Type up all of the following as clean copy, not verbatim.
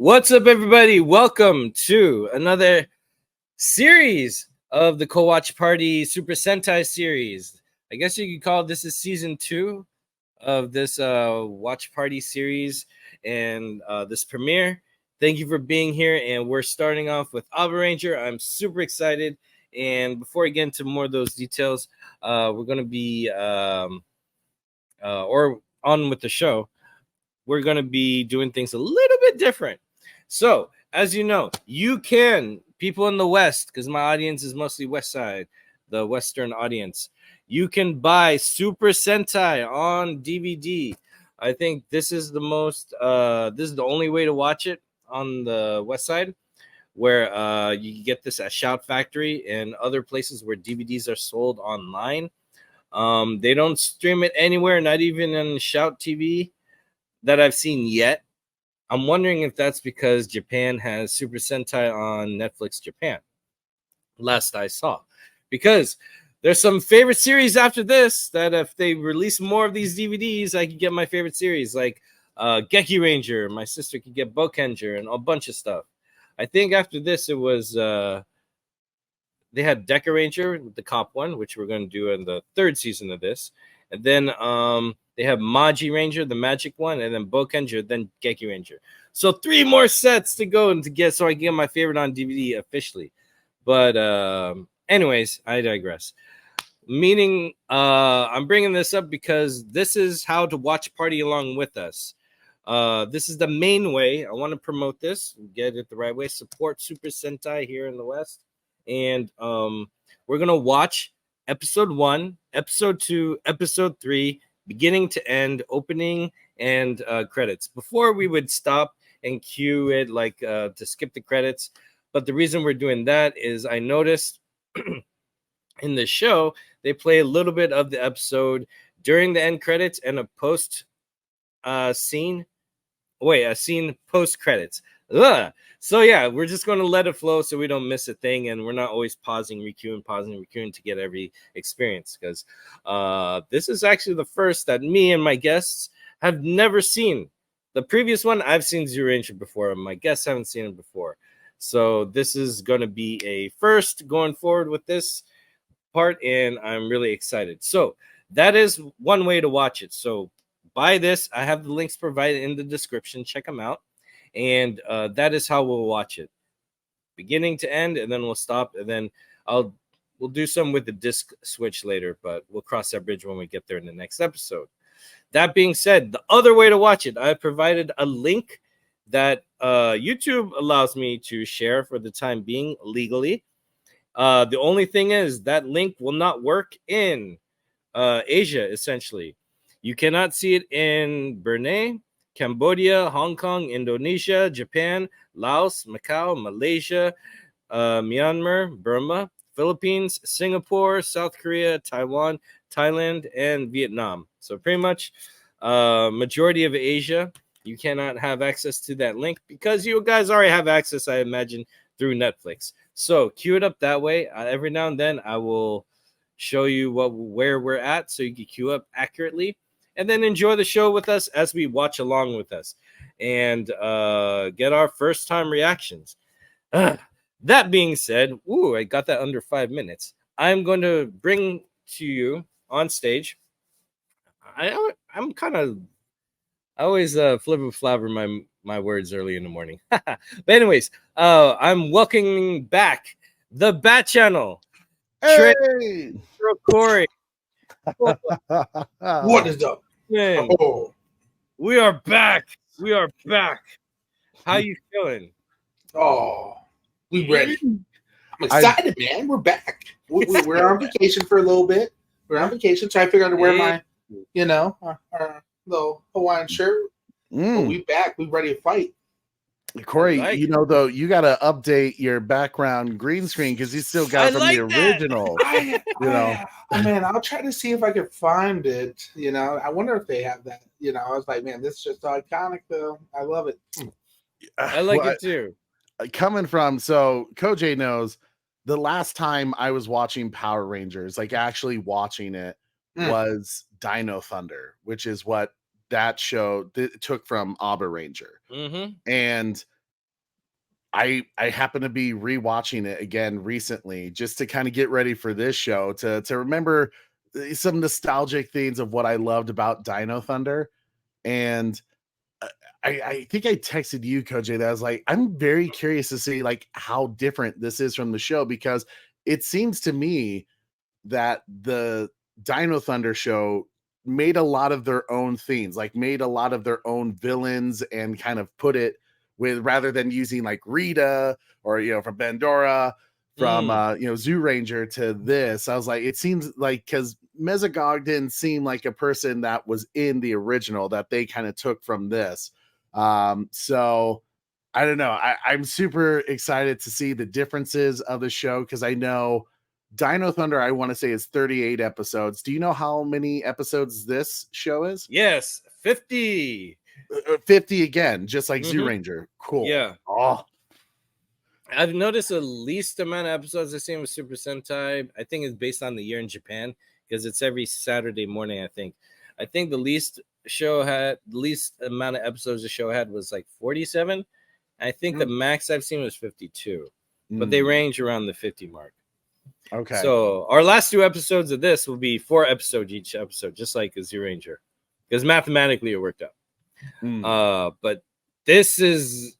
What's up, everybody? Welcome to another series of the Co-Watch Party Super Sentai series. I guess you could call this is season 2 of this watch party series and this premiere. Thank you for being here, and we're starting off with Abaranger. I'm super excited, and before I get into more of those details, we're going to be or on with the show. We're going to be doing things a little bit different. So, as you know, you can, people in the West, because my audience is mostly West Side, the Western audience, you can buy Super Sentai on DVD. I think this is the only way to watch it on the West Side, where you can get this at Shout Factory and other places where DVDs are sold online. They don't stream it anywhere, not even on Shout TV that I've seen yet. I'm wondering if that's because Japan has Super Sentai on Netflix Japan. Last I saw. Because there's some favorite series after this that if they release more of these DVDs, I could get my favorite series like Geki Ranger. My sister could get Bokenger and a bunch of stuff. I think after this it was they had Deca Ranger, the cop one, which we're going to do in the 3rd season of this. And then they have Maji Ranger, the magic one, and then Bokenger, then Geki Ranger. So 3 more sets to go and to get so I can get my favorite on DVD officially. But anyways, I digress. Meaning I'm bringing this up because this is how to watch party along with us. This is the main way. I want to promote this, get it the right way, support Super Sentai here in the West. And we're going to watch episode 1, episode 2, episode 3, beginning to end, opening and credits. Before we would stop and cue it like to skip the credits. But the reason we're doing that is I noticed in the show, they play a little bit of the episode during the end credits and a scene post credits. So yeah, we're just going to let it flow so we don't miss a thing, and we're not always pausing, requeuing to get every experience, because this is actually the first that me and my guests have never seen. The previous one I've seen Zero Ranger before, and my guests haven't seen it before. So this is going to be a first going forward with this part, and I'm really excited. So that is one way to watch it. So buy this. I have the links provided in the description. Check them out. And that is how we'll watch it, beginning to end, and then we'll stop, and then we'll do some with the disc switch later, but we'll cross that bridge when we get there in the next episode. That being said, the other way to watch it, I provided a link that YouTube allows me to share for the time being legally. The only thing is that link will not work in Asia, essentially. You cannot see it in Brunei, Cambodia, Hong Kong, Indonesia, Japan, Laos, Macau, Malaysia, Myanmar, Burma, Philippines, Singapore, South Korea, Taiwan, Thailand, and Vietnam. So pretty much majority of Asia, you cannot have access to that link because you guys already have access, I imagine, through Netflix. So cue it up that way. Every now and then I will show you where we're at so you can queue up accurately. And then enjoy the show with us as we watch along with us and get our first time reactions. That being said, I got that under 5 minutes. I'm going to bring to you on stage. I'm kind of, I always flip and flabber my words early in the morning. But anyways, I'm welcoming back the Bat Channel. Hey! Trey Super Bro Corey. What is up? Man, we are back. We are back. How you feeling? Oh, we ready. I'm excited, man. We're back. We're on vacation for a little bit. We're on vacation, so I figured to wear my, our little Hawaiian shirt. But we back. We ready to fight. Corey, though, you got to update your background green screen because you still got it from the original. Man, I'll try to see if I can find it. I wonder if they have that. I was like, man, this is just iconic, though. I love it. I like it too. Coming from, so Kojay knows the last time I was watching Power Rangers, like actually watching it, was Dino Thunder, which is what that show took from Abaranger. Mm-hmm. And I happen to be rewatching it again recently just to kind of get ready for this show to remember some nostalgic things of what I loved about Dino Thunder. And I think I texted you, Kojay, that I was like, I'm very curious to see like how different this is from the show, because it seems to me that the Dino Thunder show made a lot of their own themes, like made a lot of their own villains and kind of put it with, rather than using like Rita or, from Bandora, from, Zoo Ranger to this. I was like, it seems like, because Mesogog didn't seem like a person that was in the original that they kind of took from this. So I don't know. I'm super excited to see the differences of the show, because I know Dino Thunder, I want to say, is 38 episodes. Do you know how many episodes this show is? Yes, 50. 50 again, just like Zoo Ranger. Cool. Yeah. Oh, I've noticed the least amount of episodes I've seen with Super Sentai. I think it's based on the year in Japan, because it's every Saturday morning. I think the least amount of episodes the show had was like 47. I think the max I've seen was 52, but they range around the 50 mark. Okay. So our last 2 episodes of this will be 4 episodes each episode, just like a Zoo Ranger, because mathematically it worked out. But this is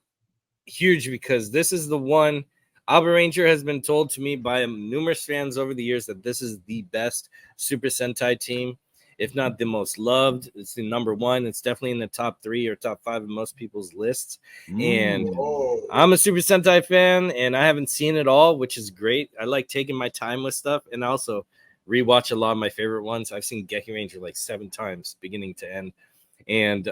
huge, because this is the one. Abaranger has been told to me by numerous fans over the years that this is the best Super Sentai team, if not the most loved. It's the number 1. It's definitely in the top 3 or top 5 of most people's lists. And I'm a Super Sentai fan, and I haven't seen it all, which is great. I like taking my time with stuff, and I also rewatch a lot of my favorite ones. I've seen Geki Ranger like 7 times, beginning to end. And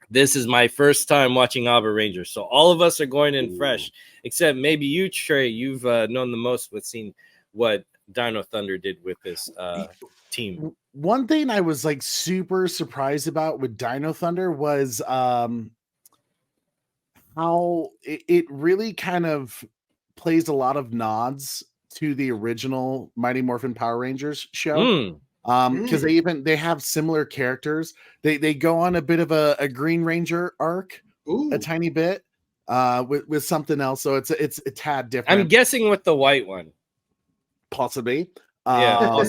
this is my first time watching Abaranger. So all of us are going in fresh, except maybe you, Trey. You've known the most with seeing what Dino Thunder did with this team. One thing I was like super surprised about with Dino Thunder was how it really kind of plays a lot of nods to the original Mighty Morphin Power Rangers show. Because they have similar characters. They go on a bit of a Green Ranger arc, a tiny bit, with something else. So it's a tad different. I'm guessing with the white one, possibly. Yeah.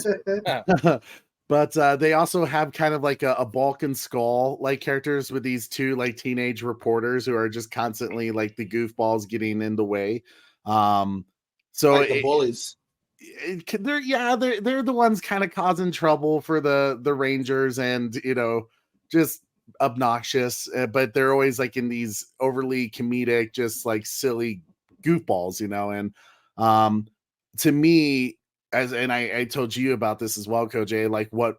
But they also have kind of like a Balkan Skull like characters with these 2 like teenage reporters who are just constantly like the goofballs getting in the way. So like the bullies. They're the ones kind of causing trouble for the Rangers, and just obnoxious, but they're always like in these overly comedic, just like silly goofballs, and to me, and I told you about this as well, Kojay, like what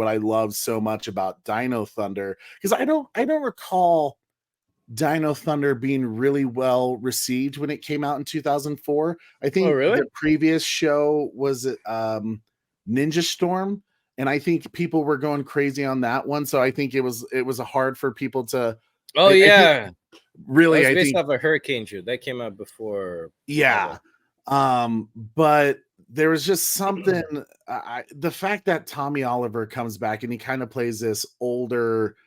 I love so much about Dino Thunder, because I don't recall Dino Thunder being really well received when it came out in 2004. I think the previous show was Ninja Storm, and I think people were going crazy on that one. So I think it was hard for people to. Really, that was based off a Hurricane Drew that came out before. Yeah, but there was just something. The fact that Tommy Oliver comes back and he kind of plays this older,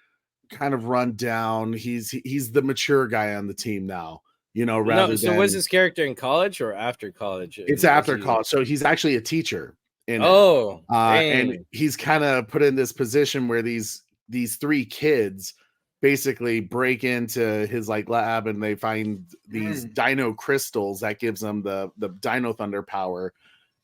kind of run down. He's the mature guy on the team now, So was his character in college or after college? It's after college. So he's actually a teacher in and he's kind of put in this position where these 3 kids basically break into his like lab, and they find these dino crystals that gives them the Dino Thunder power.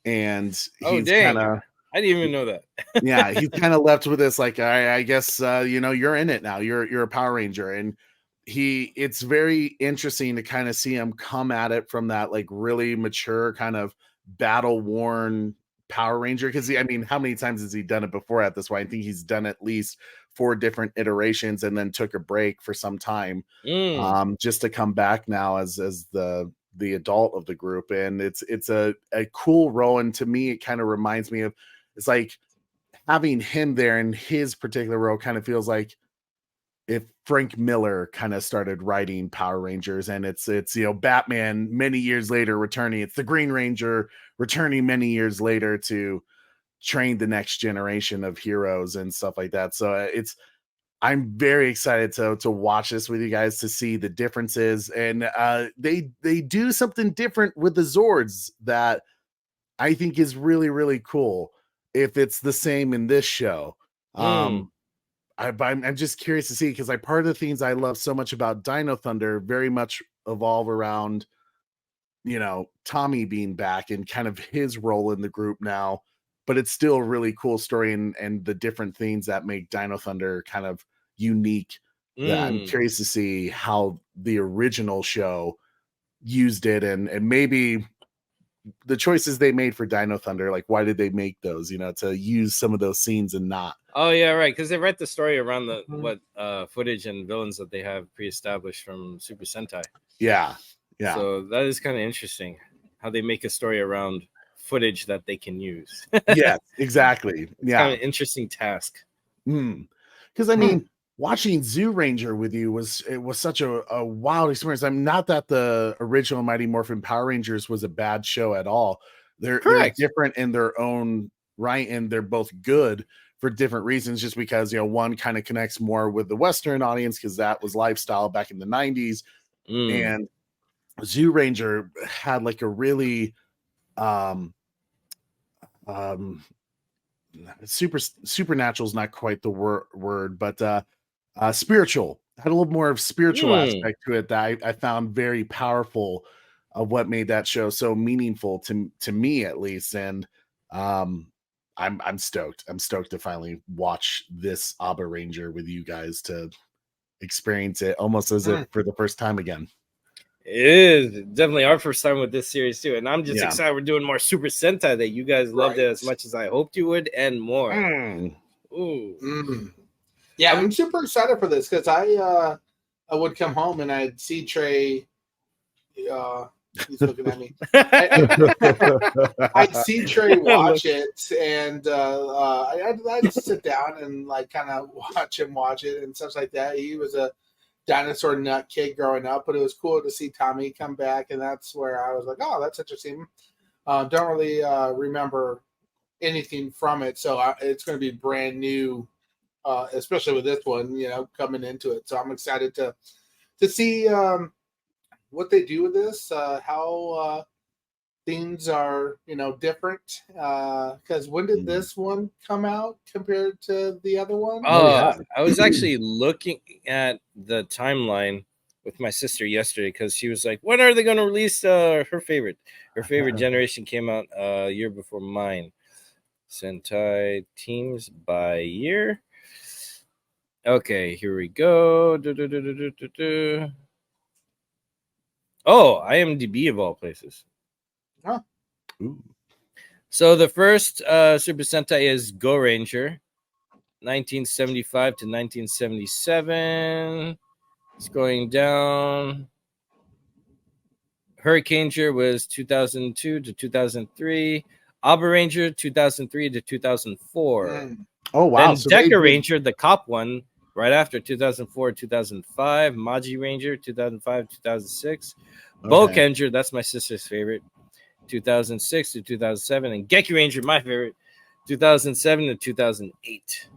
And he's kind of, I didn't even know that. Yeah, he's kind of left with this like, I guess you're in it now. You're a Power Ranger, and it's very interesting to kind of see him come at it from that like really mature kind of battle worn Power Ranger. Because how many times has he done it before at this point? I think he's done at least 4 different iterations, and then took a break for some time, just to come back now as the adult of the group. And it's a cool role, and to me it kind of reminds me of, it's like having him there in his particular role kind of feels like if Frank Miller kind of started writing Power Rangers, and it's Batman many years later returning. It's the Green Ranger returning many years later to train the next generation of heroes and stuff like that. So I'm very excited to watch this with you guys to see the differences, and they do something different with the Zords that I think is really, really cool. If it's the same in this show, I'm just curious to see, because like part of the things I love so much about Dino Thunder very much evolve around, you know, Tommy being back and kind of his role in the group now, but it's still a really cool story, and the different things that make Dino Thunder kind of unique. That I'm curious to see how the original show used it, and maybe the choices they made for Dino Thunder, like why did they make those, you know, to use some of those scenes and not. Oh yeah, right, because they write the story around the what footage and villains that they have pre-established from Super Sentai. Yeah. So that is kind of interesting how they make a story around footage that they can use. Yes, exactly. It's kind of interesting task. Because I mean, watching Zoo Ranger with you was such a wild experience. I'm not that the original Mighty Morphin Power Rangers was a bad show at all. They're different in their own right, and they're both good for different reasons. Just because, you know, one kind of connects more with the Western audience because that was lifestyle back in the 90s, and Zoo Ranger had like a really supernatural is not quite the word, but spiritual, had a little more of spiritual aspect to it that I found very powerful, of what made that show so meaningful to me at least. And I'm stoked to finally watch this Abaranger with you guys, to experience it almost as if for the first time again. It is definitely our first time with this series too, and I'm just excited we're doing more Super Sentai, that you guys loved it as much as I hoped you would, and more. Yeah, I'm super excited for this, because I would come home and I'd see Trey. He's looking at me. I'd see Trey watch it, and I'd sit down and like kind of watch it and stuff like that. He was a dinosaur nut kid growing up, but it was cool to see Tommy come back, and that's where I was like, oh, that's interesting. Don't really remember anything from it, so it's going to be brand new, especially with this one, you know, coming into it. So I'm excited to see what they do with this, how things are, you know, different. Because when did this one come out compared to the other one? I was actually looking at the timeline with my sister yesterday, because she was like, when are they going to release her favorite generation came out a year before mine. Sentai teams by year. Okay, here we go. Oh, IMDb of all places. Huh. Ooh. So the first Super Sentai is Go Ranger, 1975 to 1977. It's going down. Hurricaneger was 2002 to 2003. Abaranger 2003 to 2004. Oh wow! Then so Deca Ranger, the cop one, right after 2004 2005. Maji Ranger 2005 2006. Bokenger, that's my sister's favorite, 2006 to 2007. And Geki Ranger, my favorite, 2007 to 2008.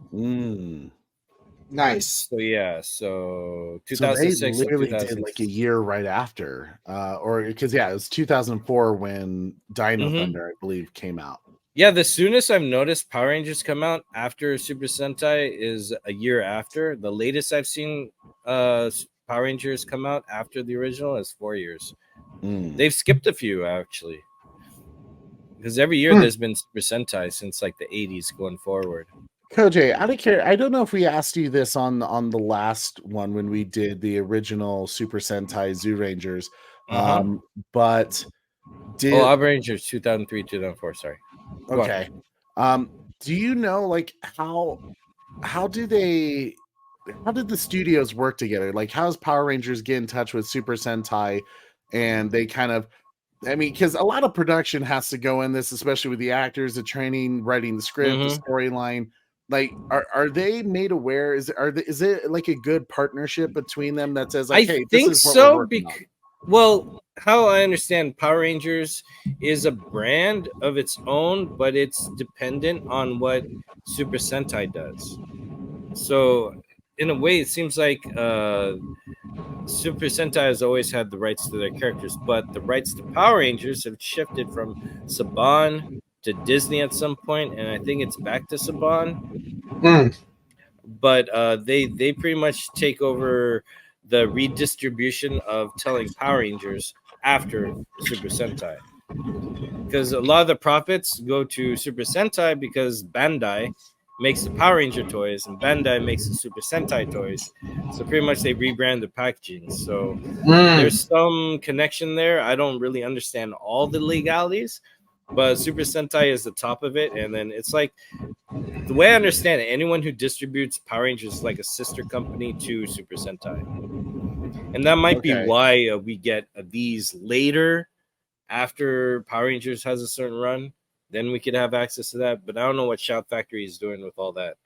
Nice. So yeah, so 2006. So they literally did like a year right after, or because it was 2004 when Dino Thunder, I believe, came out. Yeah, the soonest I've noticed Power Rangers come out after Super Sentai is a year after. The latest I've seen Power Rangers come out after the original is 4 years. They've skipped a few actually, because every year there's been Super Sentai since like the 80s going forward. Kojay, I don't know if we asked you this on the last one when we did the original Super Sentai Zoo Rangers, but did Abarangers 2003 2004. Sorry. Okay. Do you know like how did the studios work together? Like, how's Power Rangers get in touch with Super Sentai, and they kind of, I mean, because a lot of production has to go in this, especially with the actors, the training, writing the script, the storyline. Like, are they made aware? Is it like a good partnership between them that says, like, hey, this is what we're working on? Well, how I understand Power Rangers is a brand of its own, but it's dependent on what Super Sentai does. So in a way, it seems like Super Sentai has always had the rights to their characters, but the rights to Power Rangers have shifted from Saban to Disney at some point, and I think it's back to Saban. Mm. But they pretty much take over the redistribution of telling Power Rangers after Super Sentai, because a lot of the profits go to Super Sentai because Bandai makes the Power Ranger toys and Bandai makes the Super Sentai toys. So pretty much they rebrand the packaging. So there's some connection there. I don't really understand all the legalities, but Super Sentai is the top of it. And then it's like, the way I understand it, anyone who distributes Power Rangers is like a sister company to Super Sentai. And that might be why we get these later after Power Rangers has a certain run. Then we could have access to that. But I don't know what Shout Factory is doing with all that,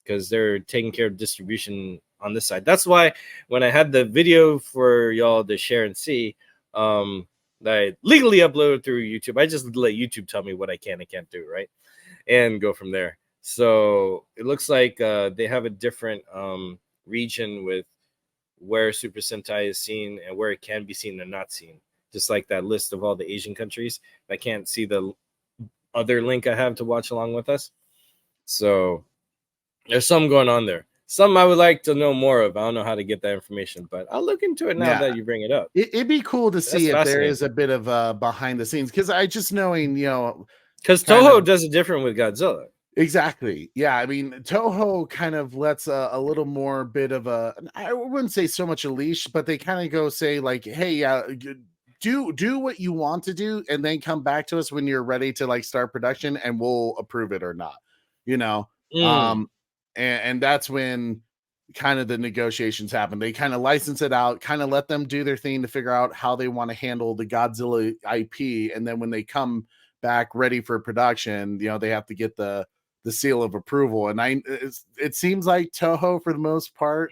because they're taking care of distribution on this side. That's why when I had the video for y'all to share and see, that I legally uploaded through YouTube, I just let YouTube tell me what I can and can't do, right? And go from there. So it looks like they have a different region with where Super Sentai is seen and where it can be seen and not seen. Just like that list of all the Asian countries. I can't see the other link I have to watch along with us. So there's some going on there. Some I would like to know more of. I don't know how to get that information, but I'll look into it now that you bring it up. It'd be cool to see if there is a bit of behind the scenes, because I just knowing, because Toho does it different with Godzilla. Exactly. Yeah. I mean, Toho kind of lets a little more bit of I wouldn't say so much a leash, but they kind of go say like, hey, do what you want to do, and then come back to us when you're ready to like start production, and we'll approve it or not, and that's when kind of the negotiations happen. They kind of license it out, kind of let them do their thing to figure out how they want to handle the Godzilla IP, and then when they come back ready for production, they have to get the seal of approval. And it seems like Toho for the most part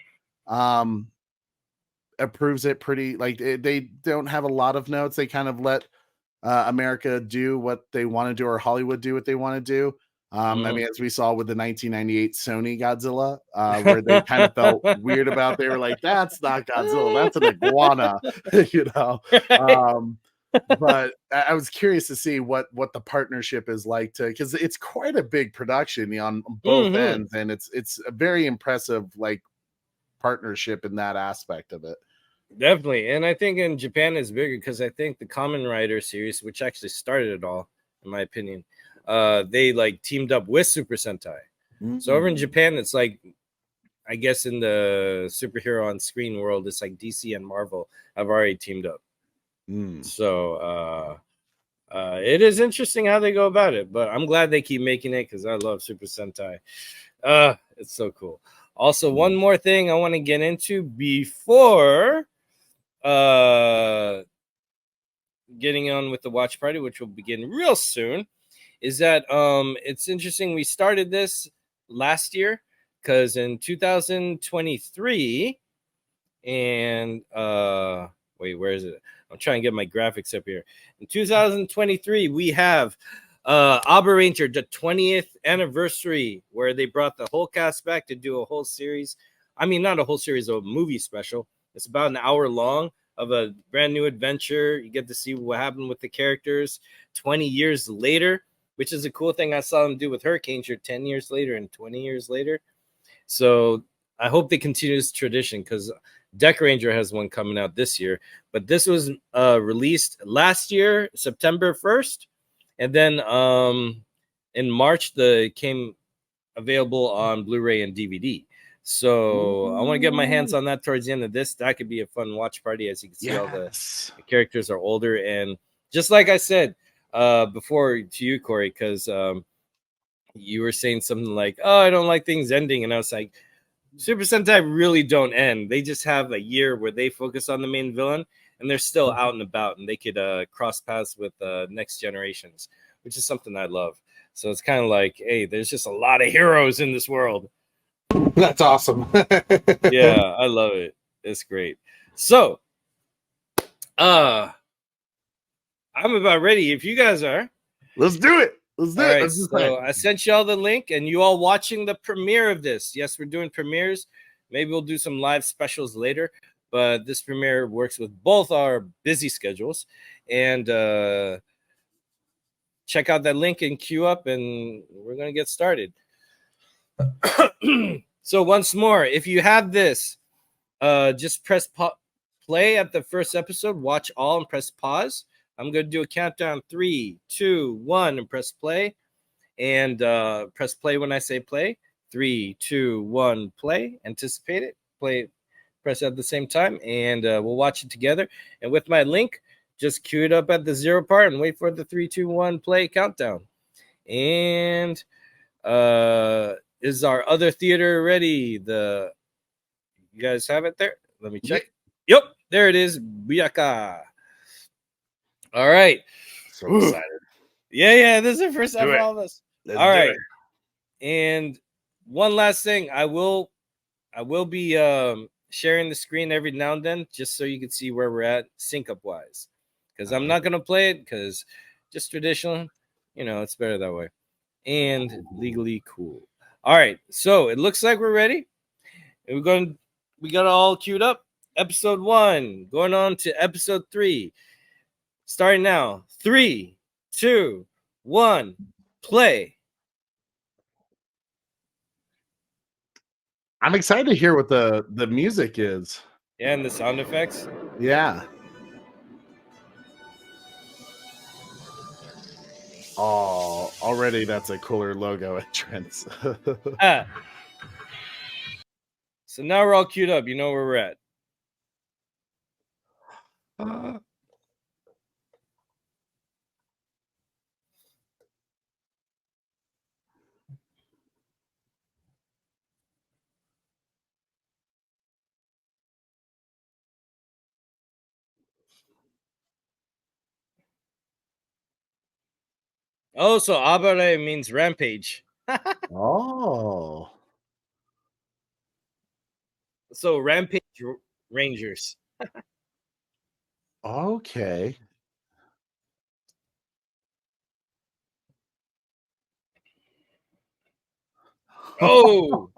approves it pretty, like they don't have a lot of notes. They kind of let America do what they want to do, or Hollywood do what they want to do. I mean, as we saw with the 1998 Sony Godzilla, where they kind of felt weird about, they were like, that's not Godzilla, that's an iguana, but I was curious to see what the partnership is like, because it's quite a big production on both ends, and it's a very impressive like partnership in that aspect of it. Definitely. And I think in Japan it's bigger, because I think the Kamen Rider series, which actually started it all, in my opinion, they like teamed up with Super Sentai. So over in Japan, it's like, I guess in the superhero on screen world, it's like DC and Marvel have already teamed up. So it is interesting how they go about it, but I'm glad they keep making it, because I love Super Sentai. It's so cool. Also, one more thing I want to get into before getting on with the watch party, which will begin real soon, is that it's interesting. We started this last year, because in 2023, and wait, where is it? I'm trying to get my graphics up here. In 2023, we have Abaranger, the 20th anniversary, where they brought the whole cast back to do a whole series. I mean, not a whole series, a movie special. It's about an hour long of a brand new adventure. You get to see what happened with the characters 20 years later, which is a cool thing I saw them do with Hurricaneer 10 years later and 20 years later. So I hope they continue this tradition, because Ranger has one coming out this year, but this was released last year, September 1st. And then in March, it came available on Blu-ray and DVD. So I want to get my hands on that towards the end of this. That could be a fun watch party. As you can see, all the characters are older. And just like I said before to you, Corey, because you were saying something like, oh, I don't like things ending. And I was like, Super Sentai really don't end. They just have a year where they focus on the main villain, and they're still out and about, and they could cross paths with next generations, which is something I love. So it's kind of like, hey, there's just a lot of heroes in this world. That's awesome. Yeah, I love it. It's great. So, I'm about ready. If you guys are, let's do it. Let's do it. Right, so I sent you all the link, and you all watching the premiere of this. Yes, we're doing premieres, Maybe we'll do some live specials later. But this premiere works with both our busy schedules. And check out that link and queue up, and we're going to get started. So once more, if you have this, just press play at the first episode, watch all, and press pause. I'm going to do a countdown, 3, 2, 1, and press play. And press play when I say play. 3, 2, 1, play. Anticipate it. Play. Press it at the same time, and we'll watch it together. And with my link, just cue it up at the 0 part and wait for the 3, 2, 1 play countdown. And is our other theater ready? You guys have it there? Let me check. Yep, there it is. Buyaka. All right. So excited. Yeah. This is the first time for all of us. Let's all right. It. And one last thing, I will be sharing the screen every now and then, just so you can see where we're at sync up wise. Because I'm not gonna play it because just traditional, it's better that way. And legally cool. All right, so it looks like we're ready. And we got it all queued up. Episode 1 going on to episode 3. Starting now. 3, 2, 1, play. I'm excited to hear what the music is. Yeah, and the sound effects. Yeah. Oh, already that's a cooler logo entrance. So now we're all queued up. You know where we're at. Oh, so Abare means rampage. Oh. So rampage rangers. Okay. Oh.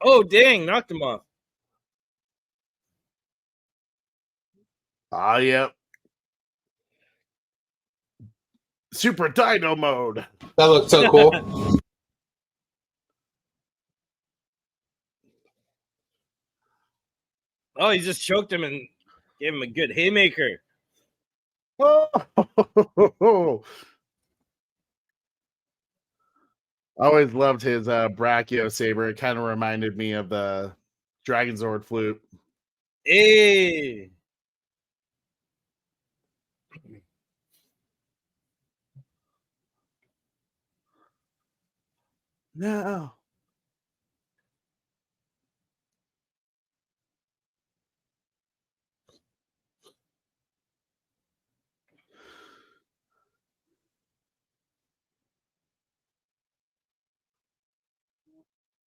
Oh, dang, knocked him off. Ah, yep. Super Dino mode. That looks so cool. Oh, he just choked him and gave him a good haymaker. Oh. I always loved his Brachio saber. It kind of reminded me of the Dragon Zord flute. Hey. No.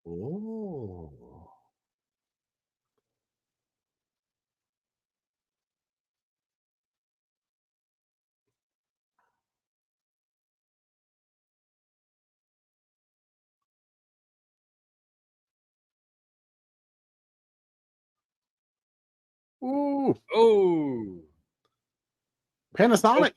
Oh. Ooh. Oh. Panasonic.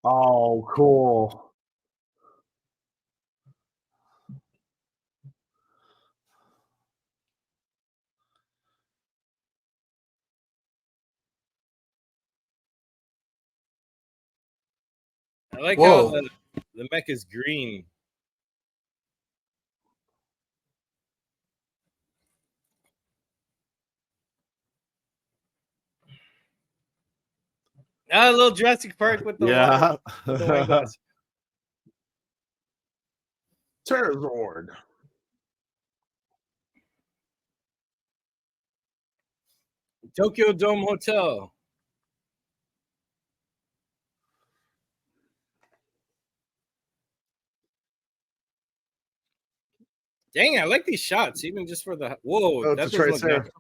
Oh, cool. I like Whoa. how the mech is green. A little Jurassic Park with the Yeah. with the wine glass. Tokyo Dome Hotel. Dang, I like these shots, even just for the whoa. Oh, That it's doesn't a Trey look Super. good.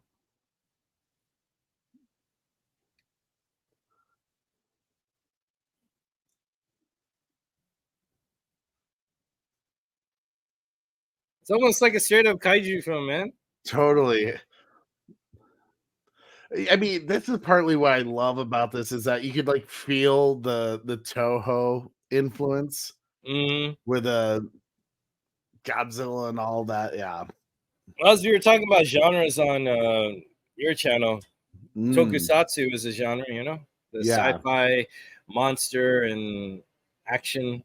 It's almost like a straight up kaiju film, man. Totally. I mean, this is partly what I love about this is that you could like feel the Toho influence Mm. with Godzilla and all that. Yeah. As we were talking about genres on your channel, Mm, Tokusatsu is a genre, you know, the Yeah. sci-fi, monster, and action.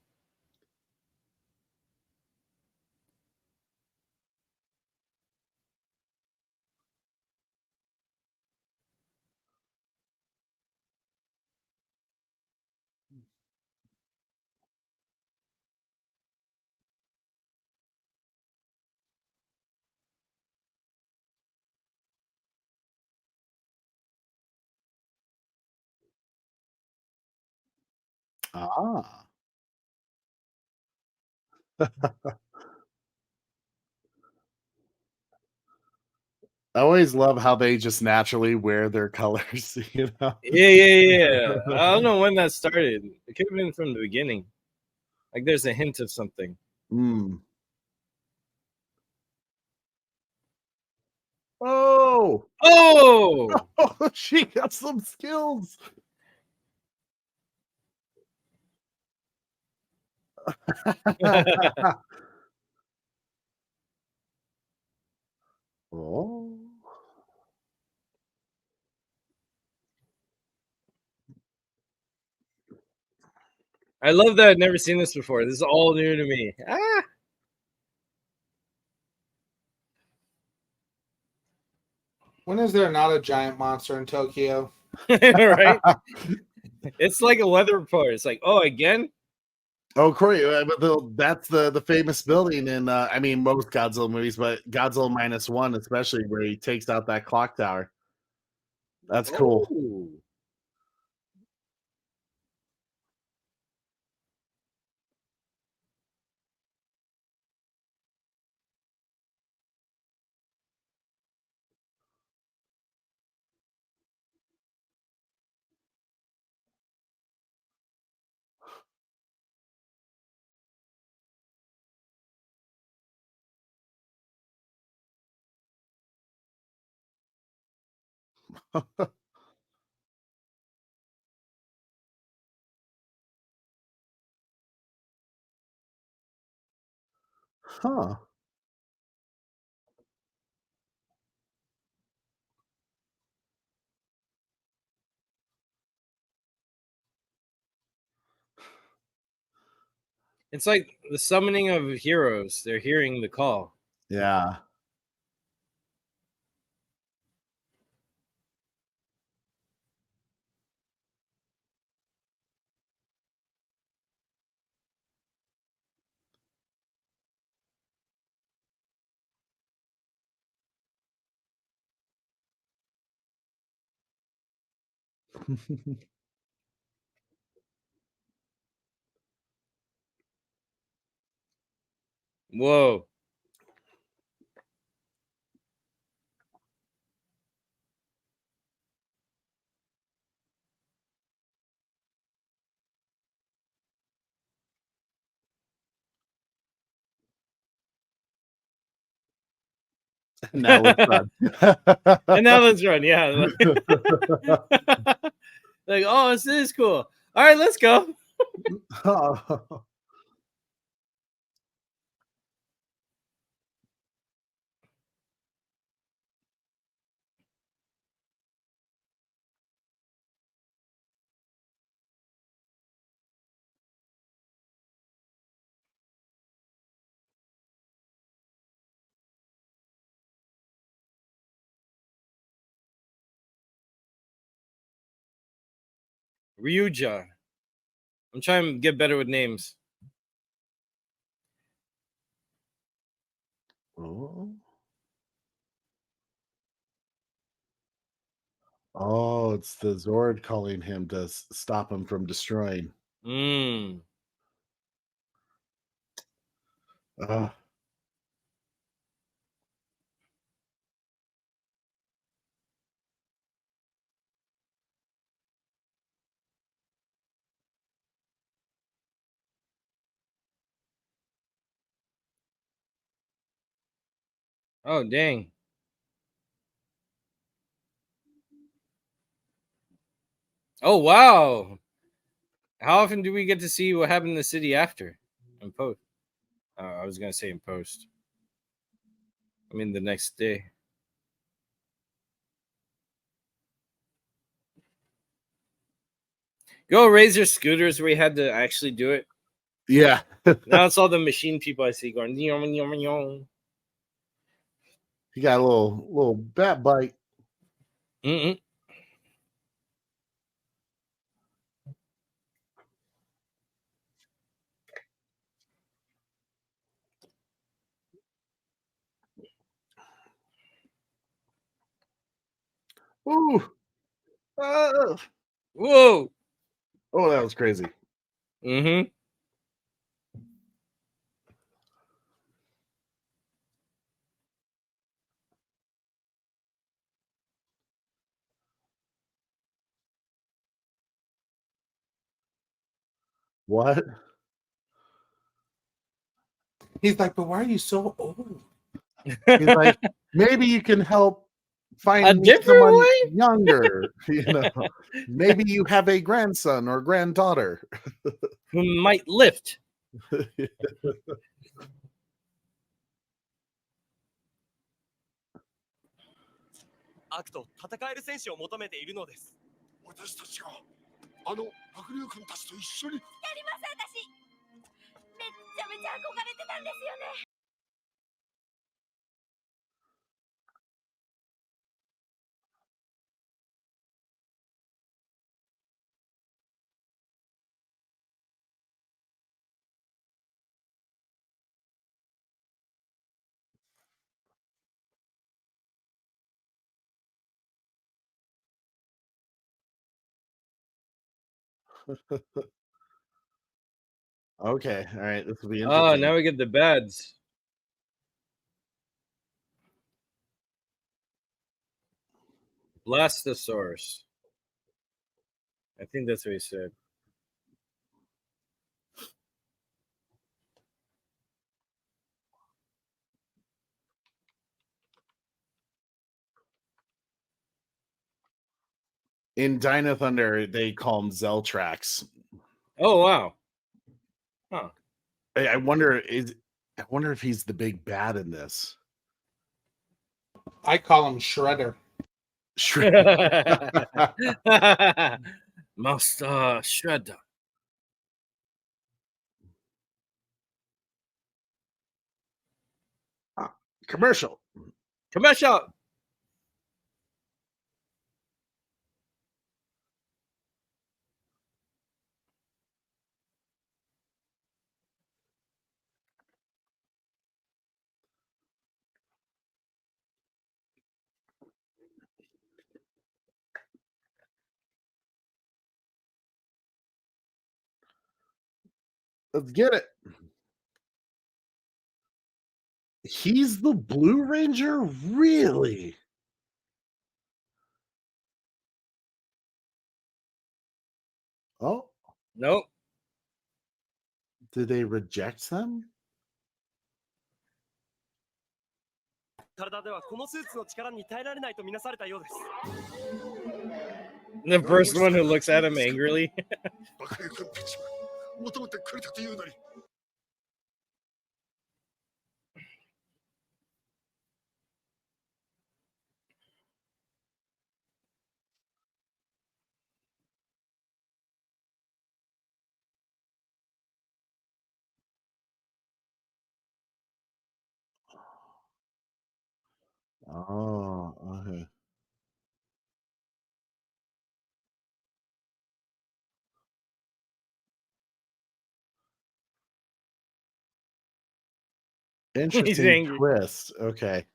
Ah. I always love how they just naturally wear their colors, you know? Yeah. I don't know when that started. It could have been from the beginning. Like there's a hint of something. Mm. Oh, Oh! oh, she got some skills. Oh. I love that I've never seen this before. This is all new to me. Ah! When is there not a giant monster in Tokyo? Right? It's like a weather report. It's like, oh, again? Oh, Corey, but that's the famous building in I mean most Godzilla movies, but Godzilla -1, especially where he takes out that clock tower. That's cool. Oh. Huh. It's like the summoning of heroes. They're hearing the call. Yeah. Whoa. Now let's run. And now let's run. Yeah. Like, oh, this is cool. All right, let's go. Oh. Ryuja. I'm trying to get better with names. Oh. Oh, it's the Zord calling him to stop him from destroying. Mm. Oh, dang. Oh, wow. How often do we get to see what happened in the city after? In post. I was going to say in post. I mean, the next day. Go Razor scooters where you had to actually do it. Yeah. Now it's all the machine people I see going. Yum, yum, yum. He got a little bat bite. Mm-mm. Ooh. Whoa. Oh, that was crazy. Mm-hmm. What? He's like, but why are you so old? He's like, maybe you can help A find me different someone way? younger. Maybe you have a grandson or granddaughter. Who might lift. 悪と戦える選手を求めているのです。私たちがあの白龍君たちと一緒に。やります私。めっちゃめちゃ憧れてたんですよね。Okay, all right, this will be Oh, interesting. now we get the bads. Blastosaurus. I think that's what he said. In Dino Thunder, they call him Zeltrax. Oh, wow. Huh. I wonder if he's the big bad in this. I call him Shredder. Master Shredder. Commercial. Commercial. Let's get it. He's the Blue Ranger? Really? Oh, Nope. did they reject them? 体ではこのスーツの力に耐えられないとみなされたようです。 The first one who looks at him angrily. 白龍君たちは求めてくれたというのに。Oh, okay. Interesting angry. twist. Okay.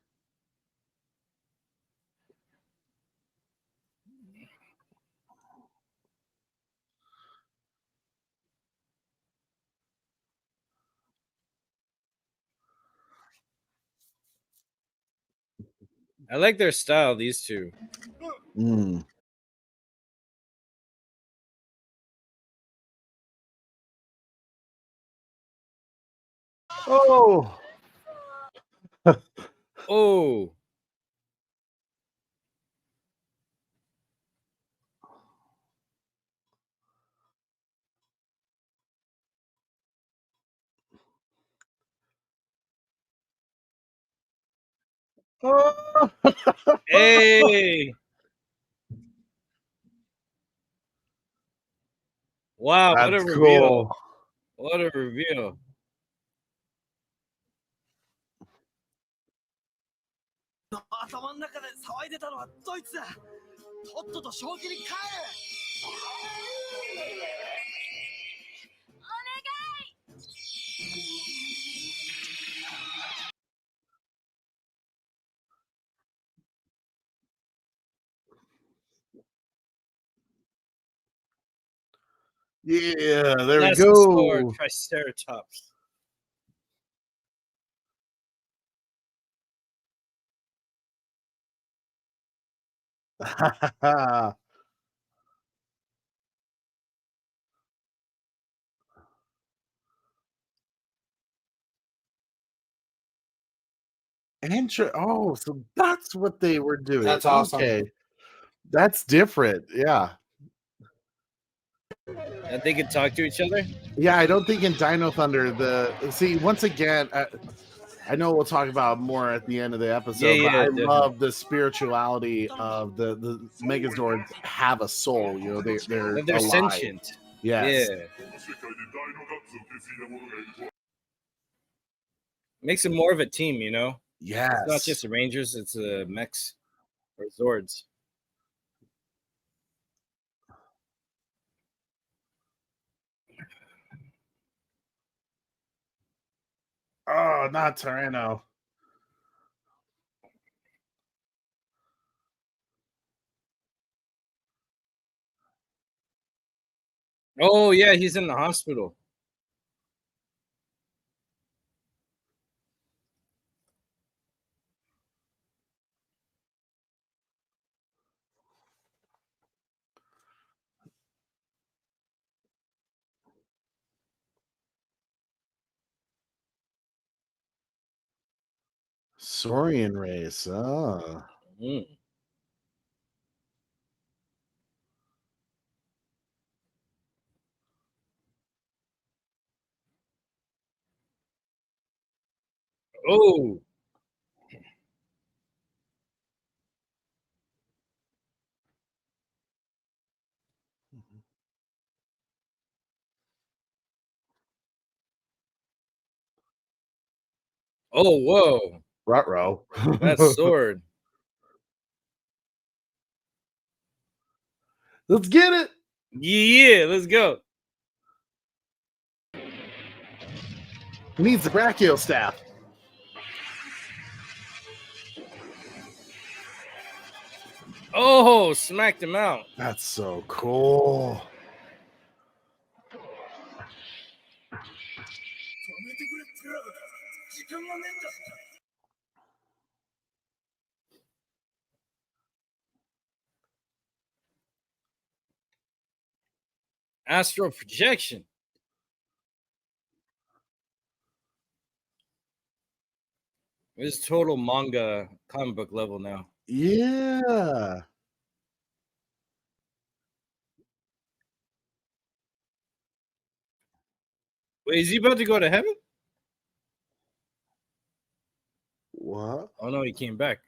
I like their style, these two. Mm. Oh. Oh. Oh. Hey. Wow, what a That's reveal. cool. What a reveal. Yeah, there we That's the sword, go. Triceratops. Oh, so that's what they were doing. That's awesome. Okay. That's different. Yeah. And they could talk to each other? Yeah, I don't think in Dino Thunder see once again I know we'll talk about more at the end of the episode, but I definitely. love the spirituality of the Megazords have a soul, you know, they're That they're alive. sentient. Yes. Yeah. Makes it more of a team, you know? Yes. It's not just the Rangers, it's the mechs or Zords. Oh, not Tyranno. Oh, yeah, he's in the hospital. Saurian race. Oh. Mm. Oh. Oh, whoa. Ruh-roh. That sword. Let's get it. Yeah, let's go. He needs the brachio staff. Oh, smacked him out. That's so cool. Astral projection. It's total manga comic book level now. Yeah. Wait, is he about to go to heaven? What? Oh no, he came back.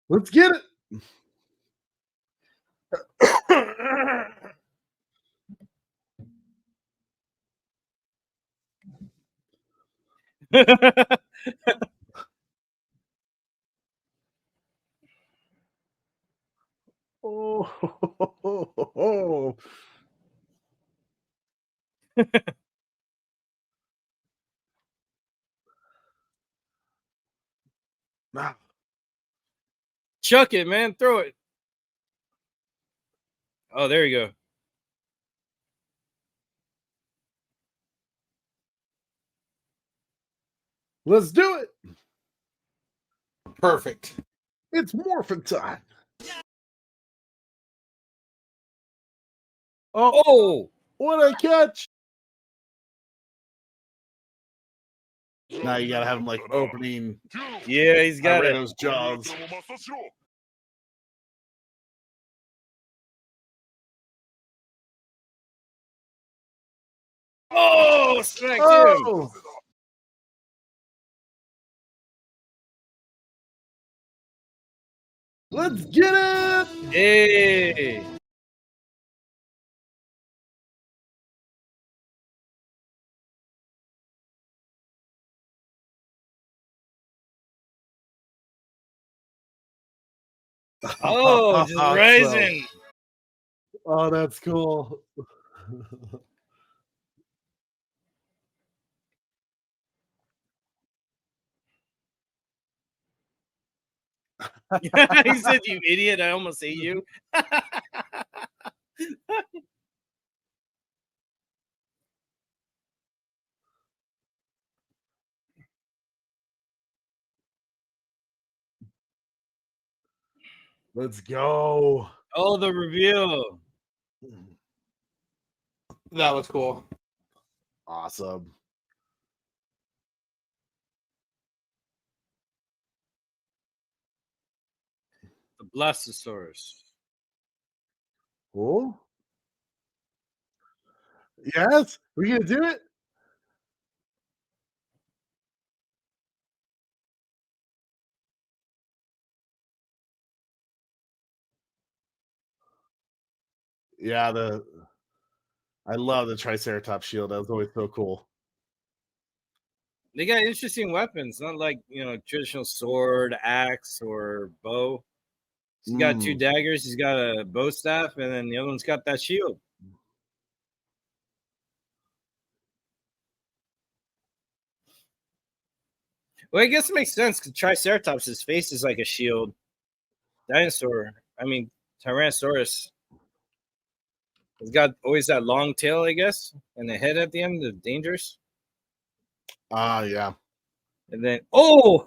Let's get it. Oh. Nah. Chuck it, man. Throw it. Oh, there you go. Let's do it. Perfect. It's morphin' time. Oh, What a catch! Now you gotta have him like opening yeah, he's got it. Ireno's jaws. Oh, smacked him. Oh! Let's get it! Hey. Oh, just Awesome. rising. Oh, that's cool. He said, "You idiot! I almost ate you." Let's go. Oh, the reveal. That was cool. Awesome. The Blastosaurus. Cool. Yes, we gonna do it. Yeah, I love the Triceratops shield. That was always so cool. They got interesting weapons, not like traditional sword, axe, or bow. He's got two daggers. He's got a bow staff, and then the other one's got that shield. Well, I guess it makes sense because Triceratops' face is like a shield. Tyrannosaurus, it's got always that long tail, I guess, and the head at the end, the dangerous. Yeah. And then, oh!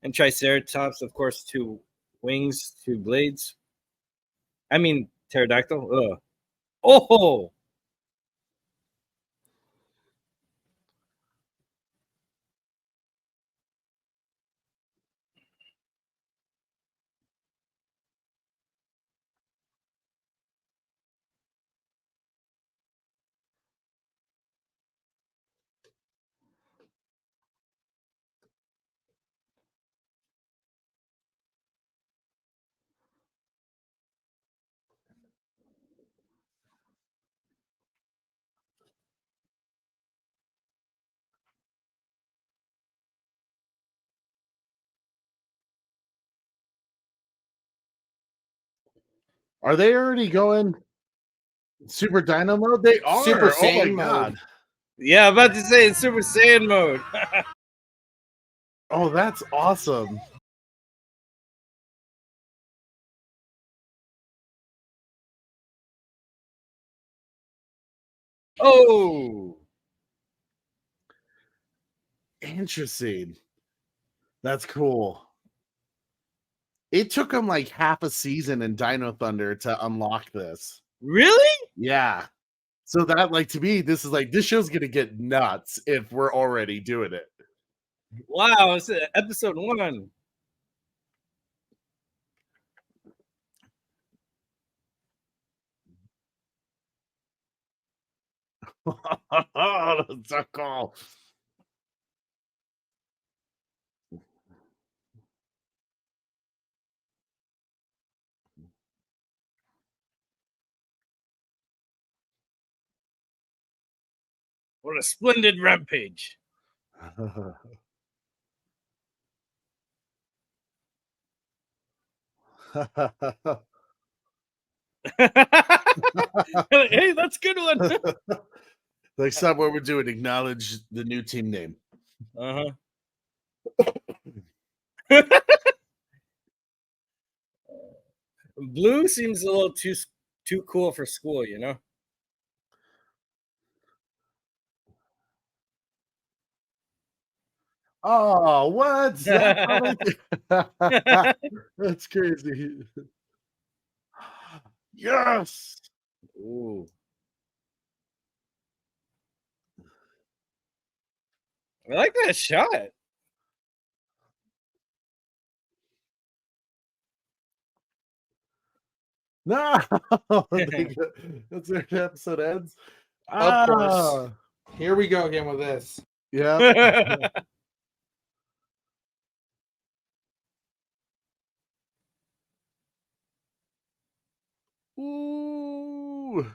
And Triceratops, of course, two wings, two blades. I mean, pterodactyl. Ugh. Oh! Are they already going Super Dino mode? They are. Super Oh my Saiyan god. mode. Yeah, I'm about to say it's Super Saiyan mode. Oh, that's awesome. Oh! Interesting. That's cool. It took them like half a season in Dino Thunder to unlock this. Really? Yeah. So that, like, to me, this show's gonna get nuts if we're already doing it. Wow, it's episode 1. Oh, that's so cool. What a splendid rampage. Hey, that's a good one. Next time, what we're doing, acknowledge the new team name. Blue seems a little too cool for school, you know? Oh, what? That's crazy. Yes. Ooh. I like that shot. No, that's where the episode ends. Of course. Ah, Here we go again with this. yeah. Ooh.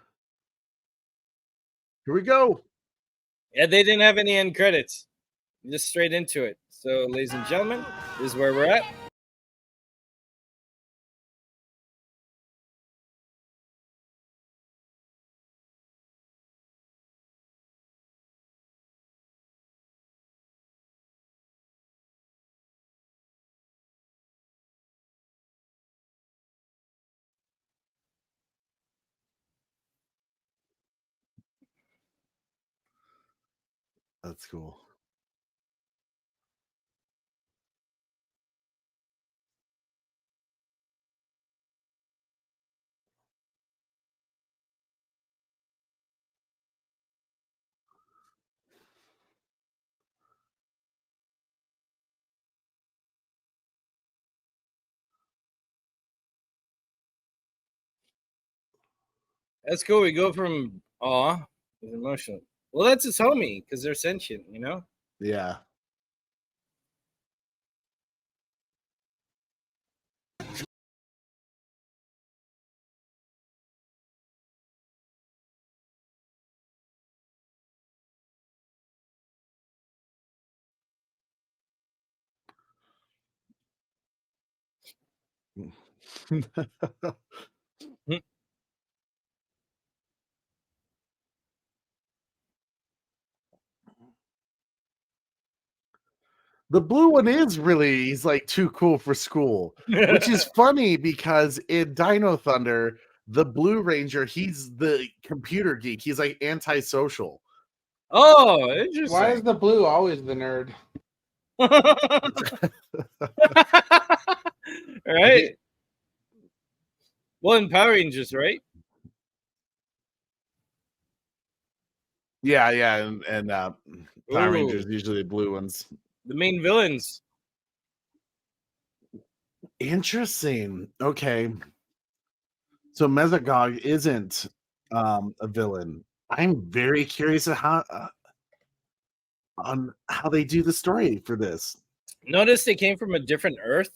Here we go. Yeah, they didn't have any end credits. Just straight into it. So, ladies and gentlemen, this is where we're at. That's cool. That's cool. We go from awe to emotional. Well, that's his homie because they're sentient, you know? Yeah. The blue one is really, he's like too cool for school, which is funny because in Dino Thunder, the Blue Ranger, he's the computer geek. He's like antisocial. Oh, interesting. Why is the blue always the nerd? Right? Well, in Power Rangers, right? Yeah, and Power Ooh. Rangers usually the blue ones. The main villains. Interesting. Okay. So Mesogog isn't a villain. I'm very curious on how they do the story for this. Notice they came from a different Earth.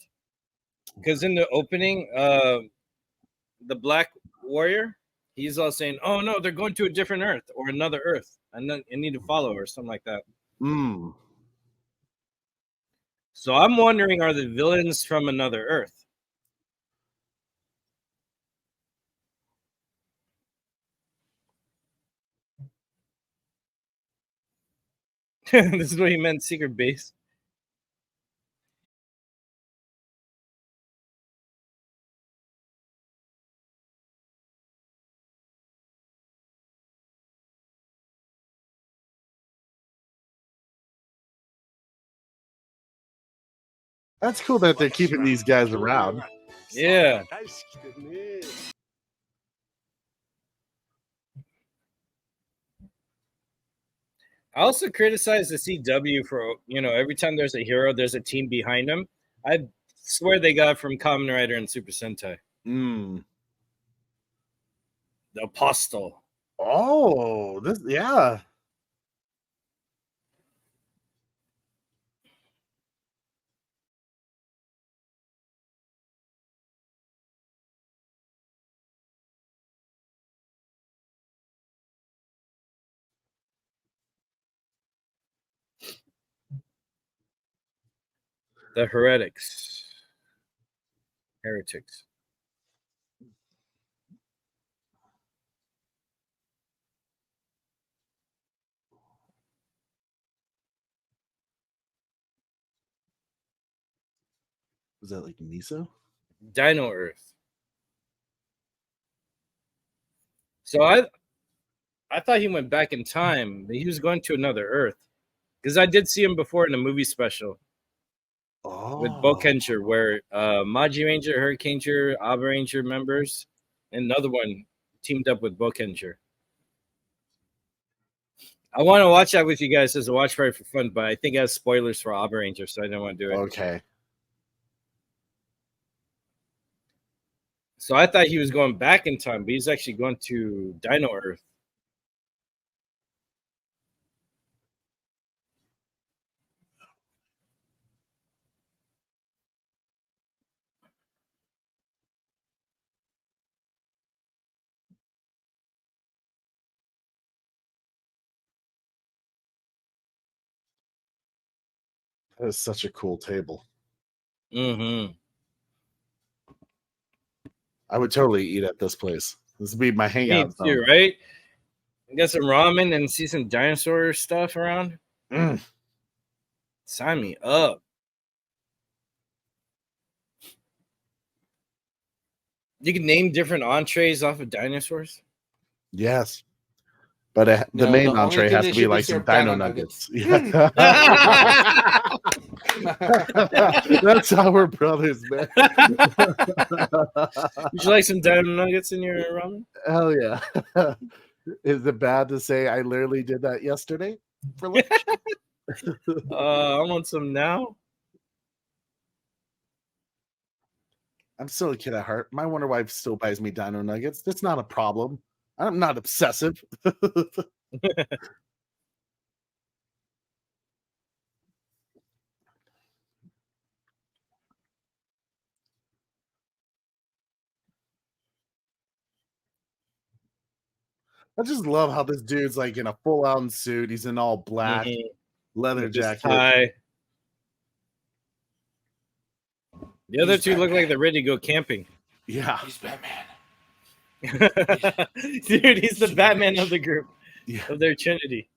Because in the opening, the Black Warrior, he's all saying, "Oh no, they're going to a different Earth or another Earth. I need to follow," or something like that. Mm. So I'm wondering, are the villains from another Earth? This is what he meant, secret base. That's cool that they're keeping these guys around. Yeah. I also criticize the CW for, every time there's a hero, there's a team behind him. I swear they got it from Kamen Rider and Super Sentai. Mm. The Apostle. Oh, yeah. The Heretics. Heretics. Was that like Miso? Dino Earth. So I thought he went back in time, but he was going to another Earth. because I did see him before in a movie special with Bokenger, where Maji Ranger, Hurricaneger, Abaranger members, and another one teamed up with Bokenger. I want to watch that with you guys as a watch party for fun, but I think it has spoilers for Abaranger, so I didn't want to do it. Okay. So I thought he was going back in time, but he's actually going to Dino Earth. That is such a cool table. Mm-hmm. I would totally eat at this place. This would be my Me hangout too, zone. right? Get some ramen and see some dinosaur stuff around. Mm. Sign me up. You can name different entrees off of dinosaurs. Yes. But the No, main the only entree thing has they to be should be like some served dino Dino nuggets. Nuggets. That's how we're brothers, man. Would you like some dino nuggets in your ramen? Hell yeah. Is it bad to say I literally did that yesterday for lunch? I want some now. I'm still a kid at heart. My wonder wife still buys me dino nuggets. That's not a problem. I'm not obsessive. I just love how this dude's like in a full-on suit. He's in all black, leather With this jacket. tie. The other two look like they're ready to go camping. Yeah. He's Batman. Dude, he's the Batman of the group, Yeah. of their Trinity.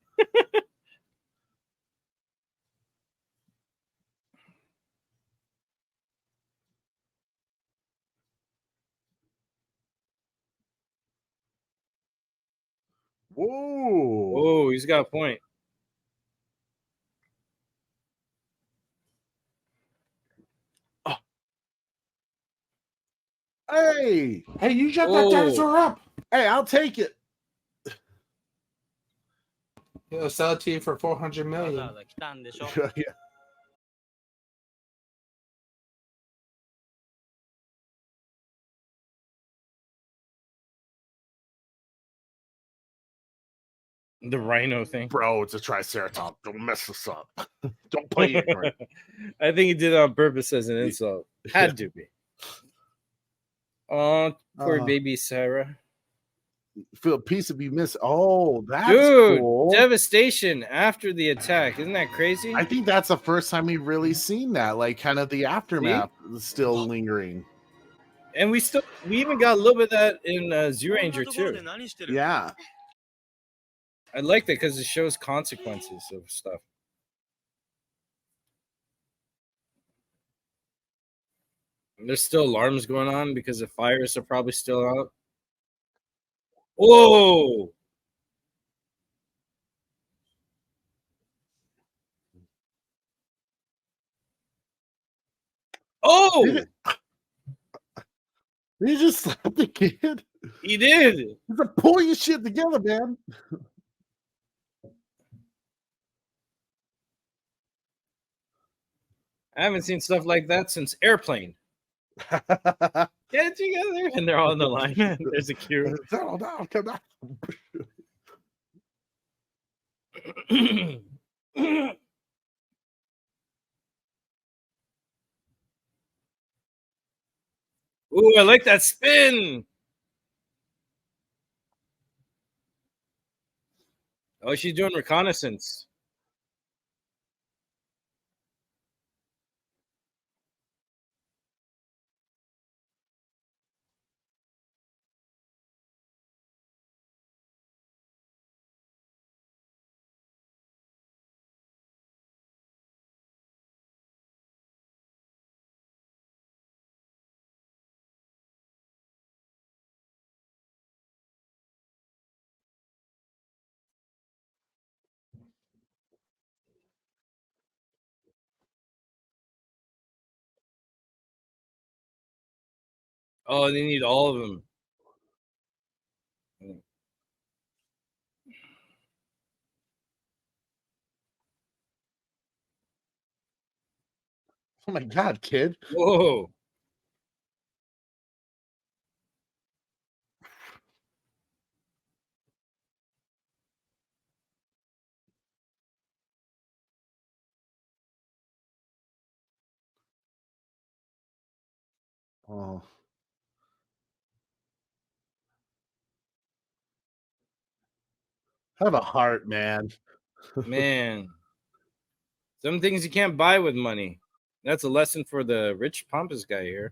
Whoa. Oh, he's got a point. Hey, you shut that dinosaur up. Hey, I'll take it. He'll sell it to you for $400 million. Yeah. The rhino thing. Bro, it's a triceratops. Don't mess this up. Don't play it. I think he did it on purpose as an insult. Had to be. Oh, poor baby Sarah. Feel a piece of you miss. Oh, that's Dude, cool. devastation after the attack. Isn't that crazy? I think that's the first time we've really seen that. Like, kind of the aftermath is still lingering. And we even got a little bit of that in Zoolander too. Yeah. I like that because it shows consequences of stuff. And there's still alarms going on because the fires are probably still out. Whoa! Oh! He just slapped the kid. He did. He's like, pull your shit together, man. I haven't seen stuff like that since Airplane. Get together, and they're all in the line. There's a queue. Settle down, come on. Ooh, I like that spin. Oh, she's doing reconnaissance. Oh, they need all of them. Oh my god, kid. Whoa. Oh. Have a heart, man. Man. Some things you can't buy with money. That's a lesson for the rich pompous guy here.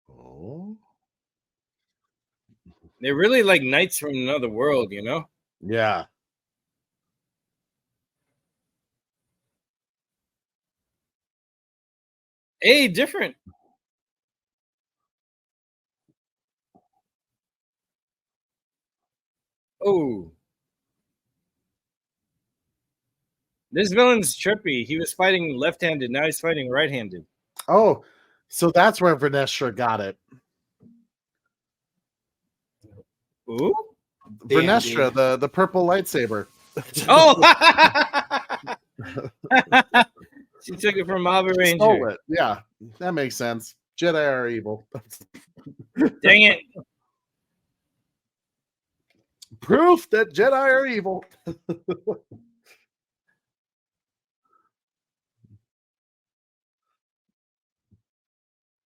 Oh. They're really like knights from another world, you know? Yeah. Hey, different. Oh. This villain's trippy. He was fighting left-handed. Now he's fighting right-handed. Oh, so that's where Vernestra got it. Ooh? Vernestra, the purple lightsaber. Oh! She took it from Abaranger. Stole it. Yeah, that makes sense. Jedi are evil. Dang it. Proof that Jedi are evil.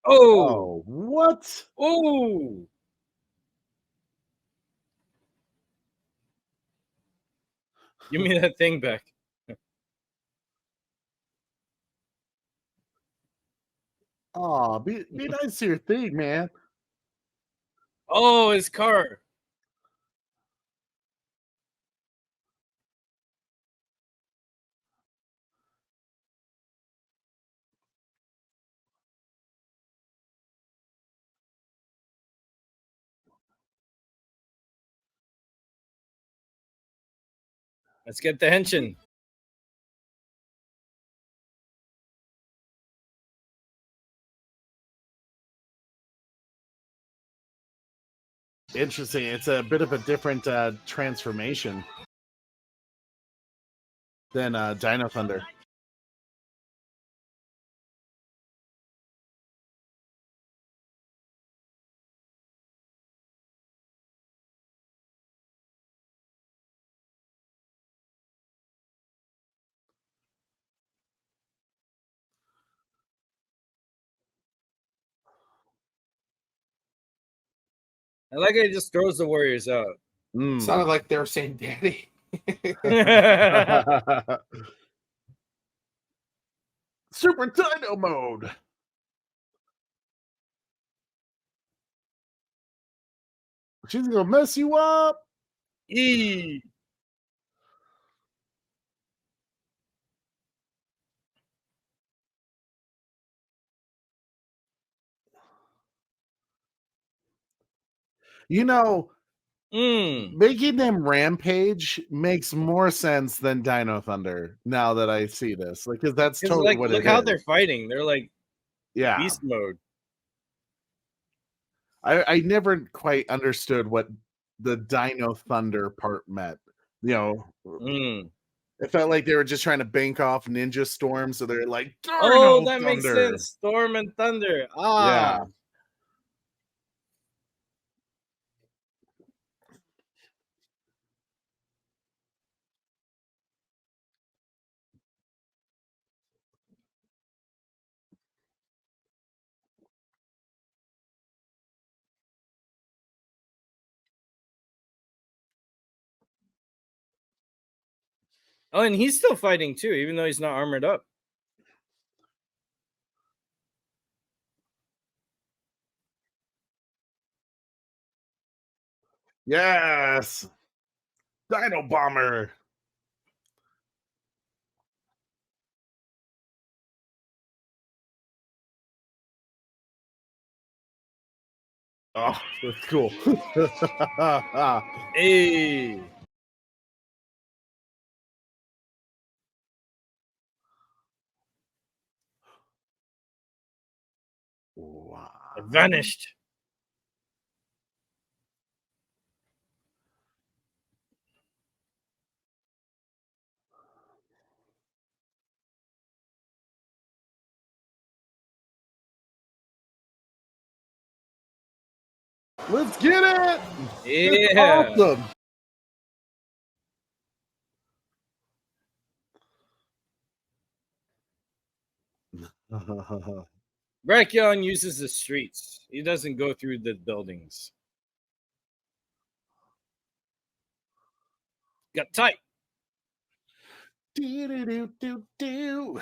Oh. Oh, what? Oh. Give me that thing back. Oh, be nice to your thing, man. Oh, his car. Let's get the henshin. Interesting. It's a bit of a different transformation than Dino Thunder. I like it. It just throws the warriors out. Sounded like they were saying daddy. Super Dino mode. She's gonna mess you up. E. You know, Mm. making them rampage makes more sense than Dino Thunder now that I see this. Like, because that's totally Like, what look it how is. they're fighting. They're like Yeah. beast mode. I never quite understood what the Dino Thunder part meant. You know, it felt like they were just trying to bank off Ninja Storm, so they're like, Dino Oh, that Thunder. makes sense. Storm and Thunder. Ah. Yeah. Oh, and he's still fighting too, even though he's not armored up. Yes. Dino Bomber. Oh, that's cool. Hey. Wow. It vanished. Let's get it. Yeah. That's awesome. Brachion uses the streets. He doesn't go through the buildings. Got tight. Do.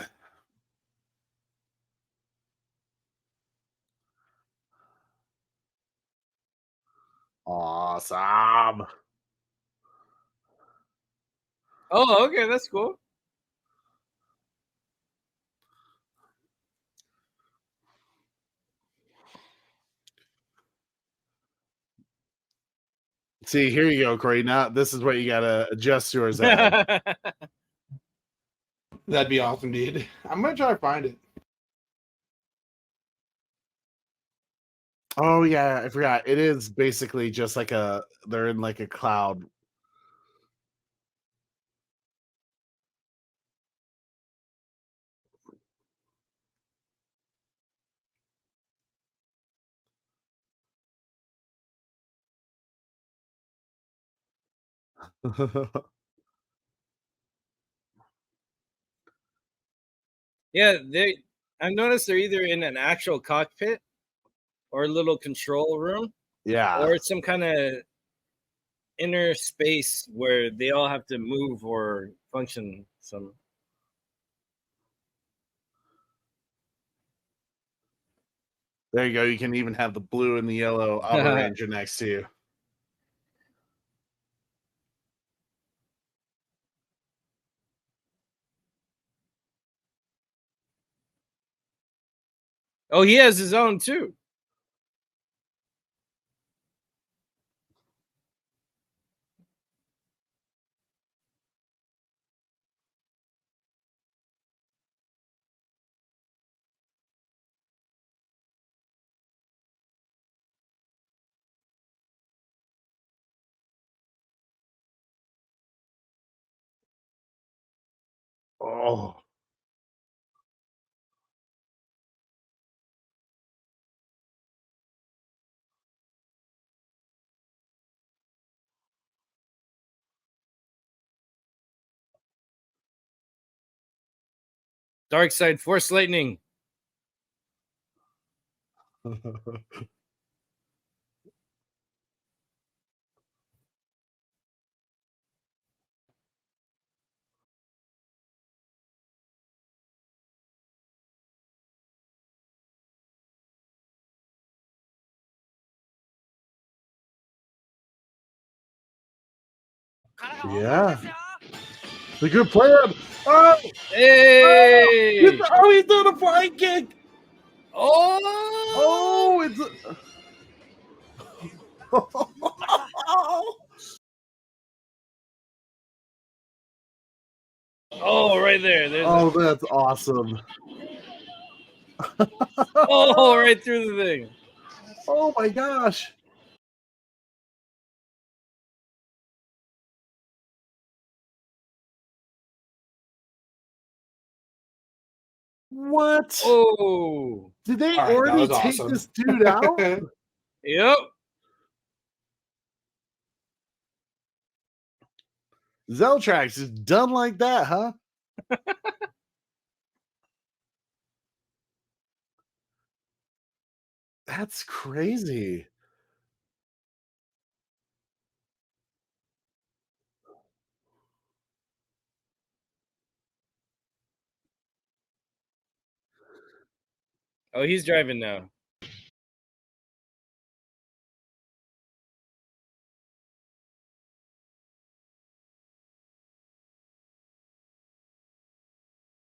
Awesome. Oh, okay, that's cool. See, here you go, Corey. Now this is what you gotta adjust yours at. That'd be awesome, dude. I'm gonna try to find it. Oh yeah, I forgot. It is basically just like they're in like a cloud. Yeah, I've noticed they're either in an actual cockpit or a little control room Yeah. or some kind of inner space where they all have to move or function some. There you go. You can even have the blue and the yellow Abaranger next to you. Oh, he has his own too. Oh. Dark side force lightning. Yeah. The good plan. Oh, Hey! oh, he's doing a flying kick. Oh! Oh, it's Oh, right there. There's that's awesome. oh, right through the thing. Oh my gosh. What? Oh. Did they All right, that already was take awesome. this dude out? Yep. Zeltrax is done like that, huh? That's crazy. Oh, he's driving now.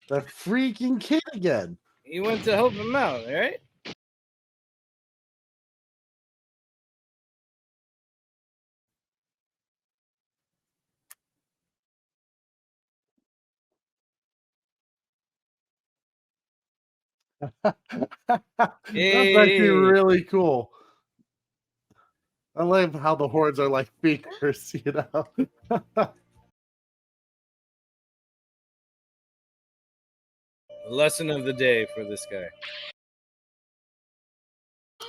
That freaking kid again. He went to help him out, right? That's actually Hey. really cool. I love how the hordes are like speakers, you know. Lesson of the day for this guy.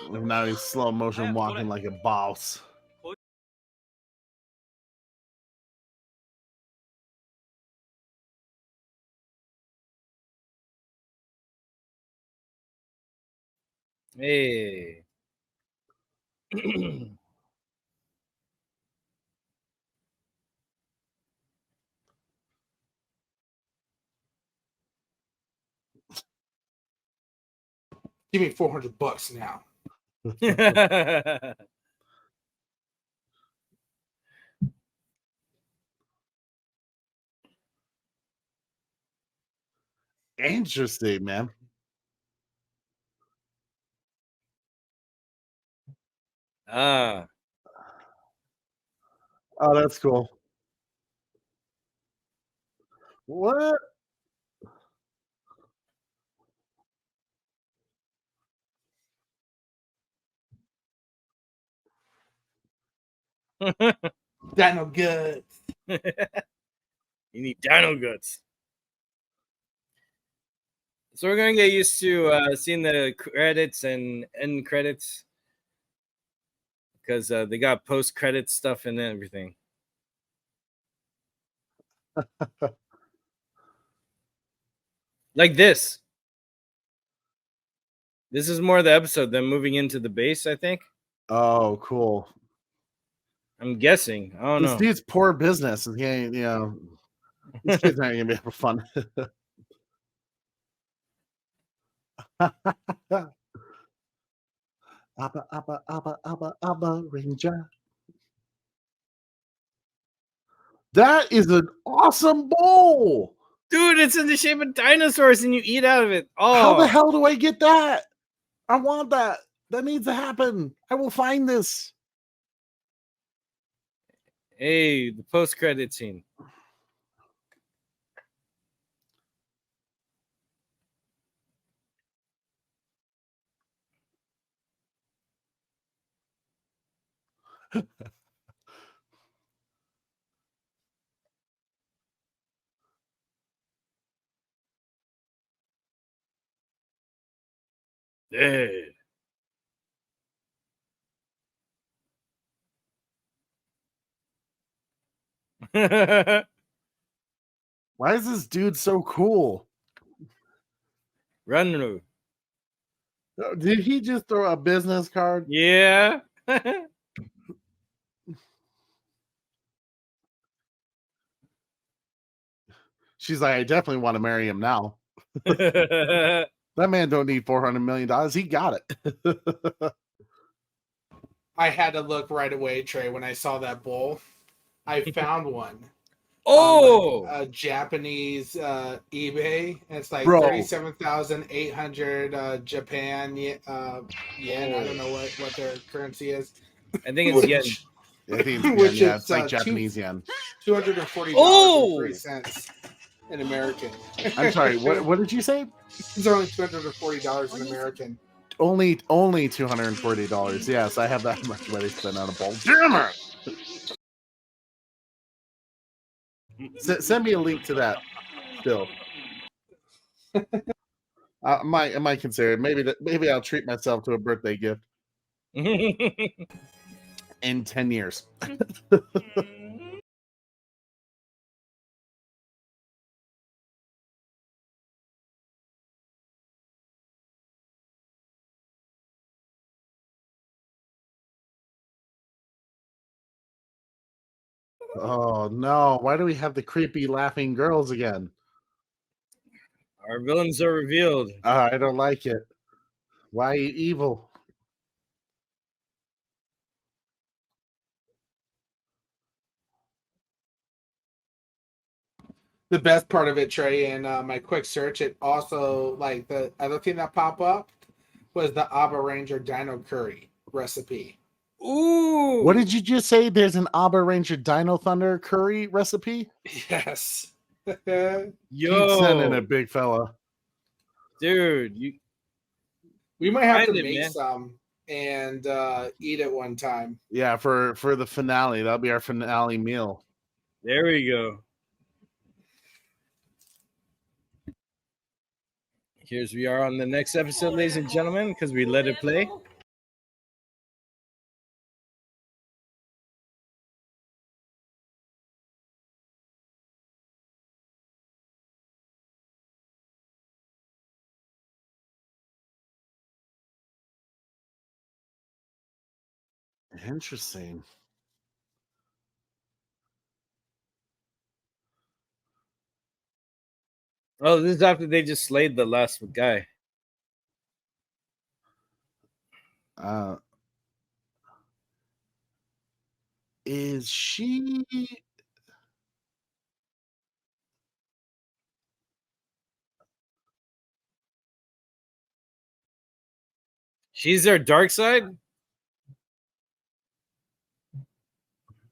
And now he's slow motion walking like a boss. Hey. Give me $400 now. Interesting, man. Ah. Oh, that's cool. What? Dino guts. You need dino guts. So we're gonna get used to seeing the credits and end credits because they got post credit stuff and everything. Like this. This is more the episode than moving into the base, I think. Oh, cool. I'm guessing. I don't This know. dude's poor business. He ain't, you know, these kids aren't gonna be having fun. Abaranger. That is an awesome bowl. Dude, it's in the shape of dinosaurs and you eat out of it. Oh, How the hell do I get that? I want that. That needs to happen. I will find this. Hey, the post credit scene. Dude. Why is this dude so cool? Run. Did he just throw a business card? Yeah. She's like, I definitely want to marry him now. That man don't need $400 million. He got it. I had to look right away, Trey, when I saw that bowl. I found one. Oh, A Japanese eBay. It's like Bro. 37,800 Japan yen. I don't know what their currency is. I think it's yen. I think it's yen, Which yeah, is, it's like Japanese yen. $240.03 in American. I'm sorry. What did you say? It's only $240 in American. Only $240. Yes, I have that much money spent on a bowl. Damn it! Send me a link to that. Still, I might consider it. Maybe I'll treat myself to a birthday gift in 10 years. Oh no! Why do we have the creepy laughing girls again? Our villains are revealed. I don't like it. Why evil? The best part of it, Trey, in my quick search, it also, like, the other thing that popped up was the Abaranger Dino Curry recipe. Ooh. What did you just say? There's an Abaranger Dino Thunder curry recipe? Yes. Keep sending it, big fella. Dude, We might have to Find it, make man. some and eat it one time. Yeah, for the finale. That'll be our finale meal. There we go. Here's we are on the next episode, ladies and gentlemen, because we let it play. Interesting. Oh, this is after they just slayed the last guy. Is she? She's their dark side?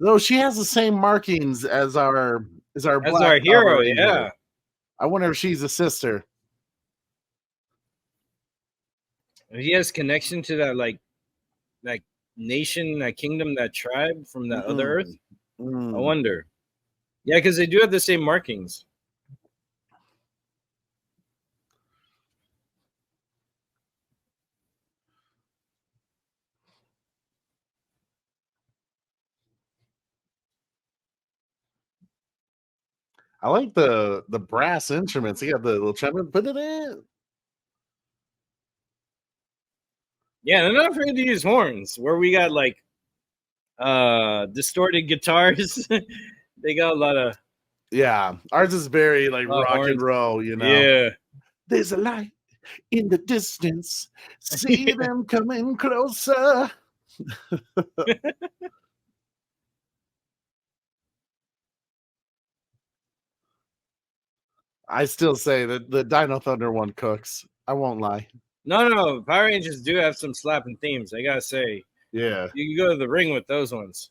No, she has the same markings as our As black our hero, Abaranger. yeah. I wonder if she's a sister. He has connection to that nation, that kingdom, that tribe from that other Earth. I wonder. Yeah, because they do have the same markings. I like the brass instruments. You got the little trumpet. Put it in. Yeah, they're not afraid to use horns. Where we got distorted guitars. They got a lot of Ours is very like rock horns. and roll, you know. Yeah. There's a light in the distance. See them coming closer. I still say that the Dino Thunder one cooks. I won't lie. No. Power Rangers do have some slapping themes. I gotta say. Yeah. You can go to the ring with those ones.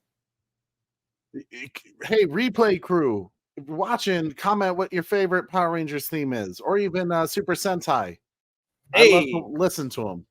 Hey, replay crew, if you're watching, comment what your favorite Power Rangers theme is, or even Super Sentai. Hey. I love to listen to them.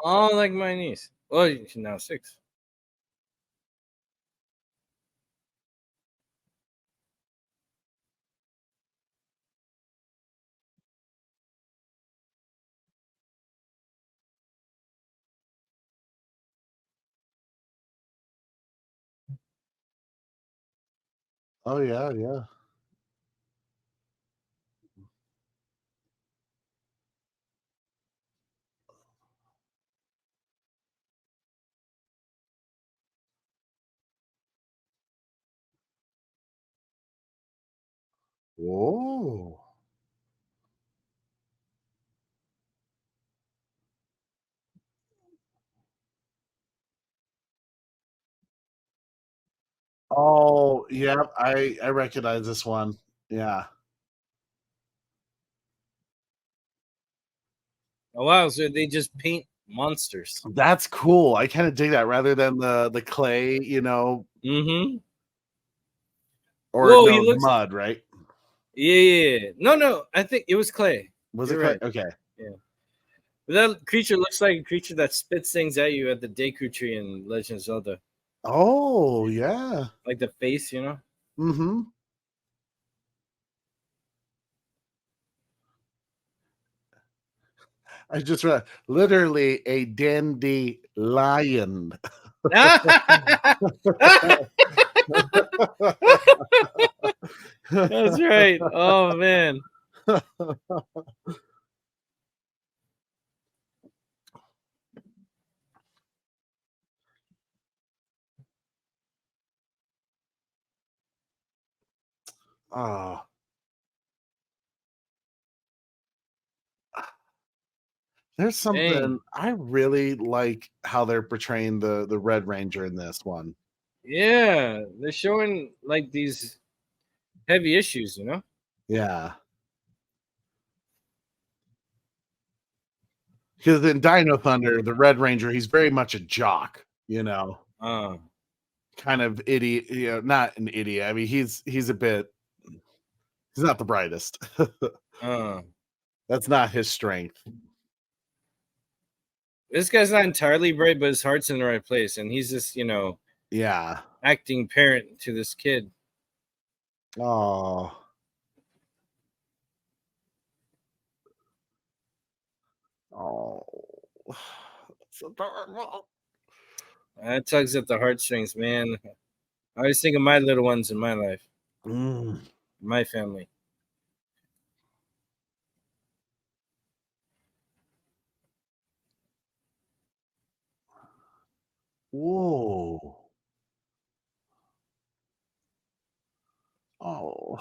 Oh, like my niece. Well, she's now 6. Oh yeah. Whoa. Oh yeah, I recognize this one. Yeah. Oh wow, so they just paint monsters. That's cool. I kind of dig that rather than the clay, you know, Mm-hmm. or Whoa, no, he looks mud, right? Yeah. No, I think it was clay. Was You're it clay? right. Okay. Yeah. That creature looks like a creature that spits things at you at the Deku tree in Legend of Zelda. Oh, yeah. Like the face, you know? Mm-hmm. I just read literally a dandy lion. That's right. Oh man. Oh. There's something Dang. I really like how they're portraying the Red Ranger in this one. Yeah, they're showing like these heavy issues, you know? Yeah. Because in Dino Thunder, the Red Ranger, he's very much a jock, you know, Uh, kind of idiot, you know, not an idiot. I mean, he's a bit he's not the brightest. uh. That's not his strength. This guy's not entirely bright, but his heart's in the right place, and he's just, you know, Yeah. acting parent to this kid. Oh. Oh. It's adorable. That tugs at the heartstrings, man. I always think of my little ones in my life, Mm. my family. Whoa. Oh.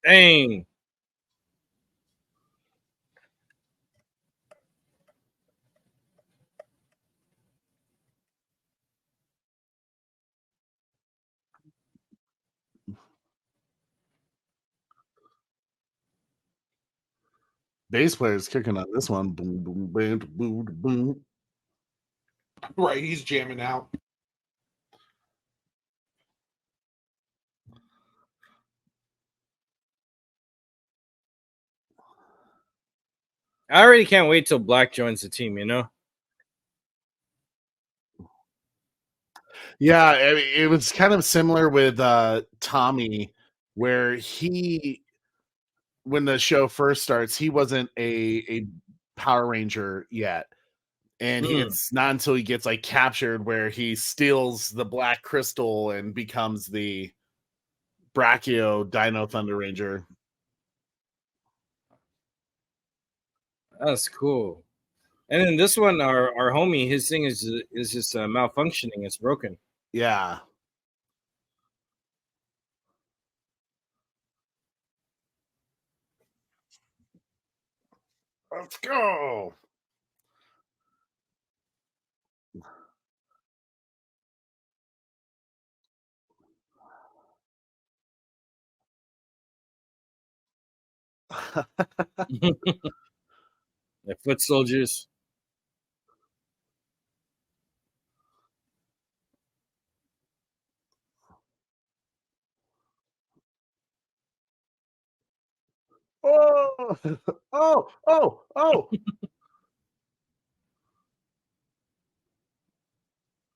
Dang. Bass player's kicking on this one. Boom, boom, boom, boom, boom. Right, he's jamming out. I already can't wait till Black joins the team, you know? Yeah, I mean, it was kind of similar with Tommy, where he, when the show first starts, he wasn't a Power Ranger yet. And Mm. it's not until he gets like captured where he steals the black crystal and becomes the Brachio Dino Thunder Ranger. That's cool. And then this one, our homie, his thing is just malfunctioning. It's broken. Yeah. Let's go. The foot soldiers. Oh, oh.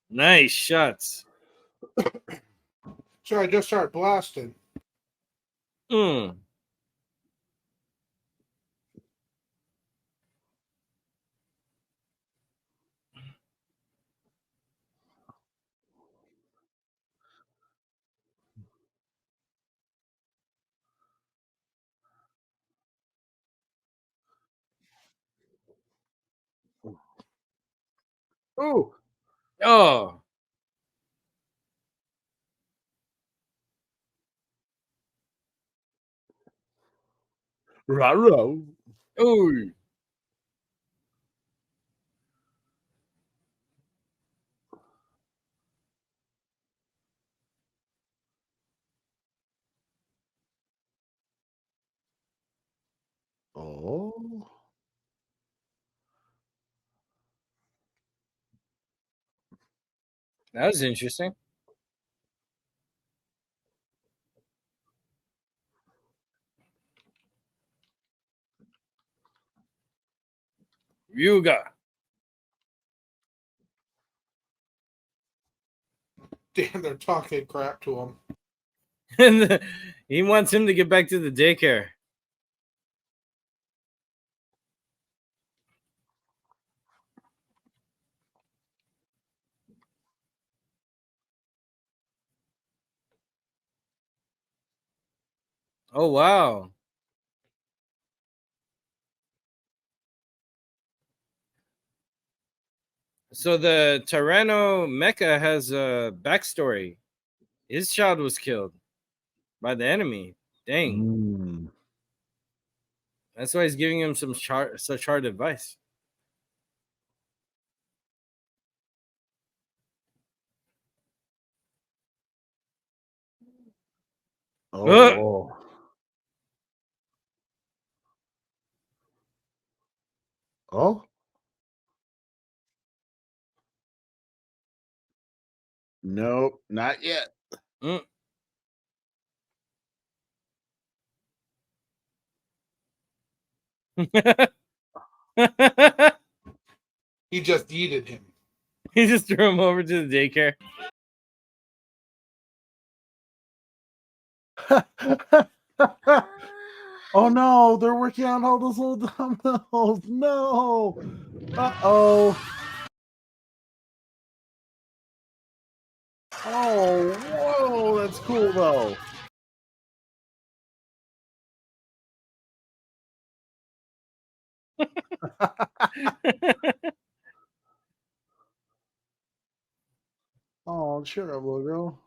Nice shots. So I just started blasting. Mm. Ooh. Oh. Raro. Ooh. Oh. That was interesting. Ryuga. Damn, they're talking crap to him. And he wants him to get back to the daycare. Oh, wow. So the Tyranno Mecha has a backstory. His child was killed by the enemy. Dang. Mm. That's why he's giving him such hard advice. Oh. Oh. Nope, not yet. Mm. He just yeeted him. He just threw him over to the daycare. Oh no, they're working on all those little dominoes. No. Uh-oh. Oh, whoa, that's cool though. Oh, cheer up, little girl.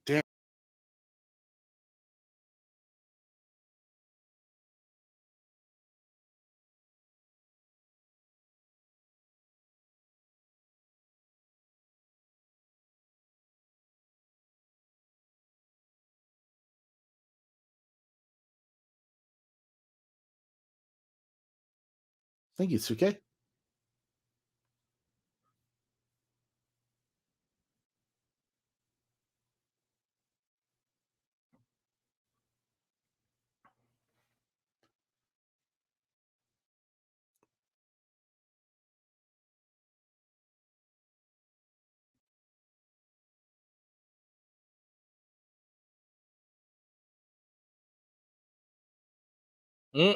Damn. Thank you, Suke. Mm.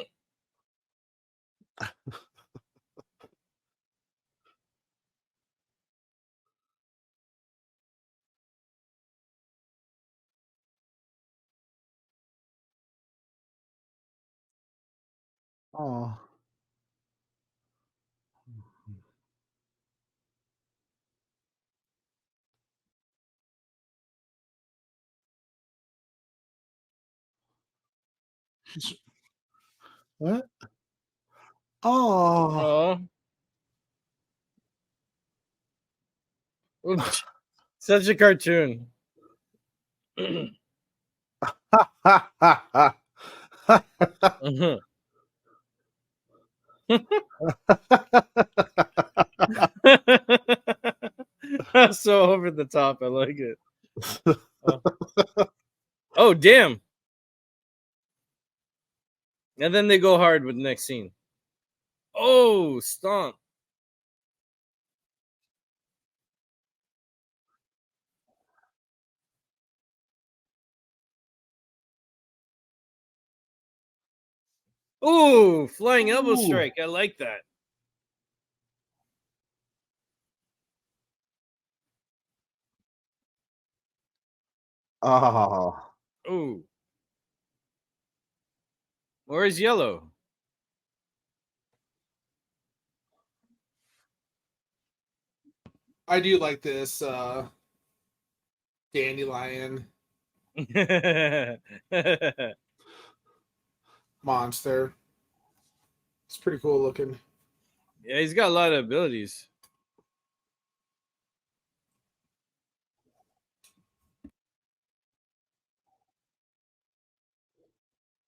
Oh. What? Oh. Oh. Oops. Such a cartoon. Mhm. That's so over the top. I like it. Oh, damn. And then they go hard with the next scene. Oh, stomp. Ooh, flying elbow Ooh. strike. I like that. Oh. Ooh. Where's yellow? I do like this. Dandelion Yeah, monster. It's pretty cool looking. he's got a lot of abilities.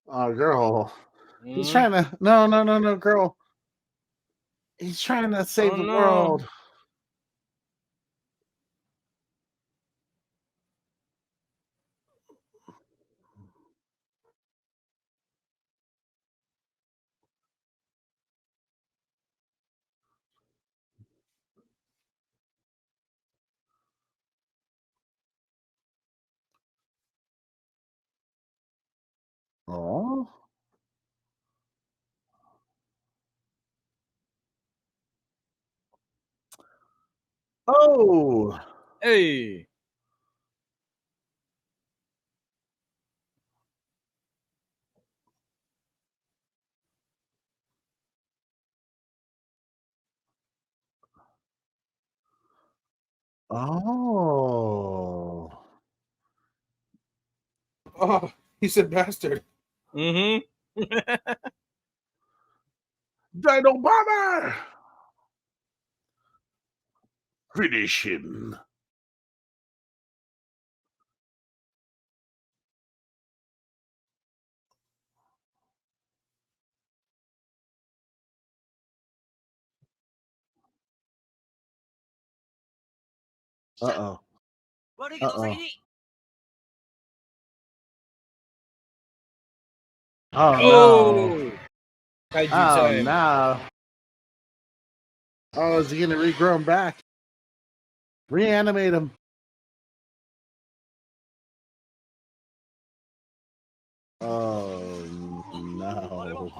Oh, girl. He's Mhm. trying to. No, girl. He's trying to save Oh, the no. world. Oh. Oh. Hey. Oh. Oh, he said bastard. Mm-hmm. Dino Bomber! Finish him. Uh-oh. Uh-oh. Oh, no. Oh, kaiju Oh, time. no. Oh, is he going to regrow him back? Reanimate him. Oh, no.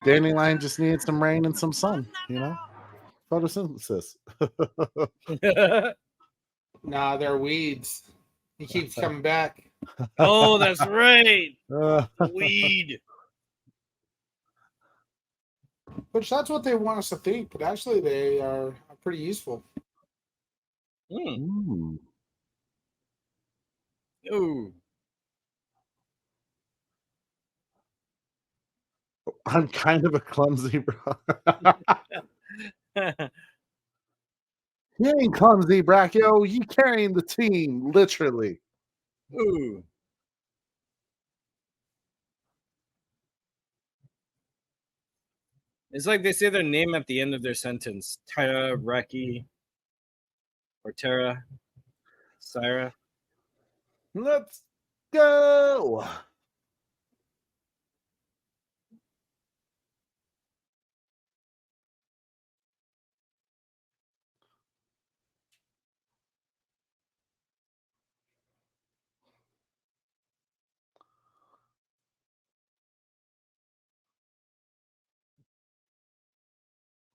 Dandelion just needs some rain and some sun, you know? Photosynthesis. Nah, they're weeds. He keeps coming back. Oh, that's right. Uh, Weed. Which that's what they want us to think, but actually they are pretty useful. Mm. mm. Ooh. I'm kind of a clumsy bro. He ain't clumsy, Brachio. You carrying the team, literally. Ooh. It's like they say their name at the end of their sentence. Tyra, Raki, or Tara, Syra. Let's go.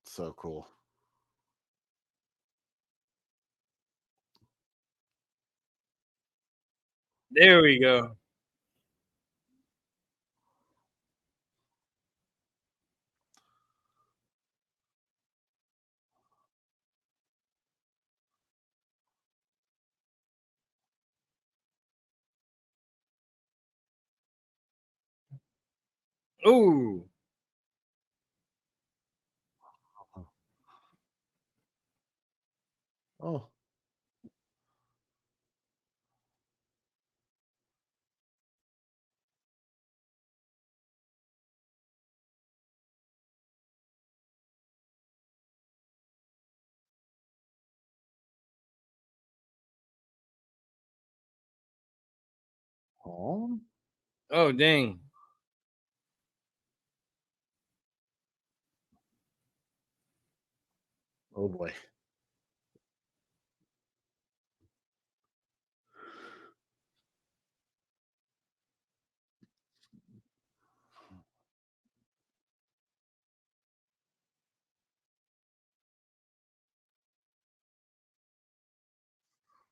So cool. There we go. Ooh. Oh. Oh. Oh, dang. Oh boy.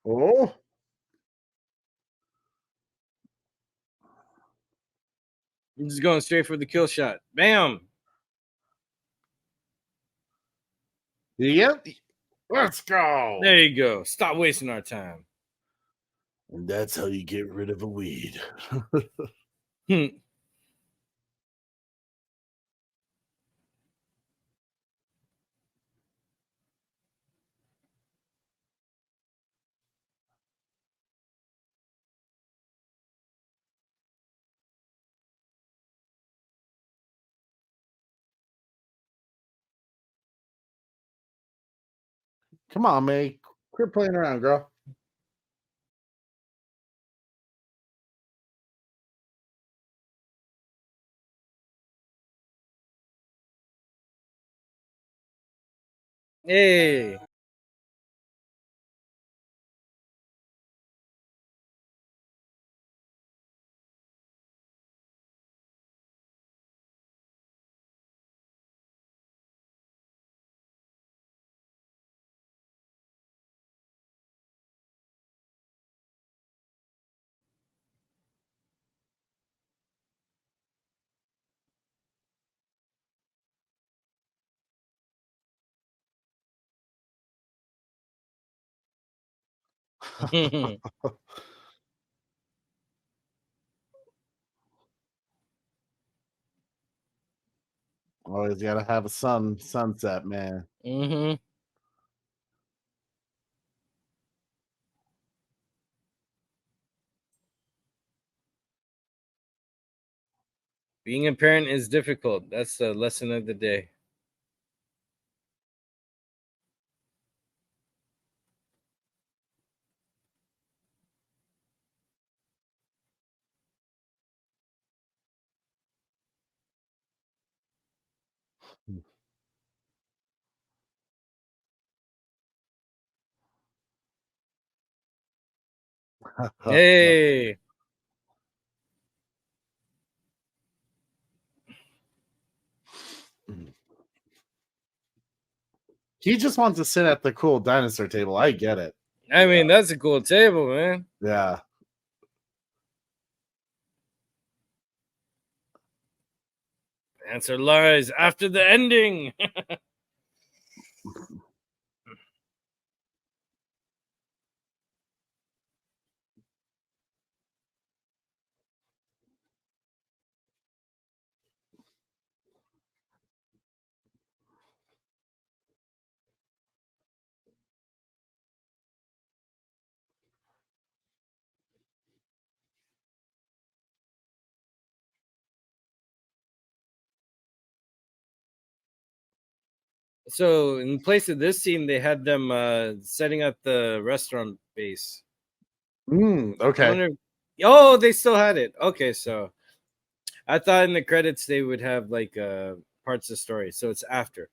Oh. I'm just going straight for the kill shot. Bam. Yep. Let's go. There you go. Stop wasting our time. And that's how you get rid of a weed. Hmm. Come on, May. Quit playing around, girl. Hey. Always gotta have a sunset, man. Mm-hmm. Being a parent is difficult. That's the lesson of the day. Hey. He just wants to sit at the cool dinosaur table. I get it. I mean, that's a cool table, man. Yeah. Answer lies after the ending. So in place of this scene, they had them setting up the restaurant base. I Okay. wonder oh, they still had it. Okay, so I thought in the credits they would have like parts of the story. So it's after.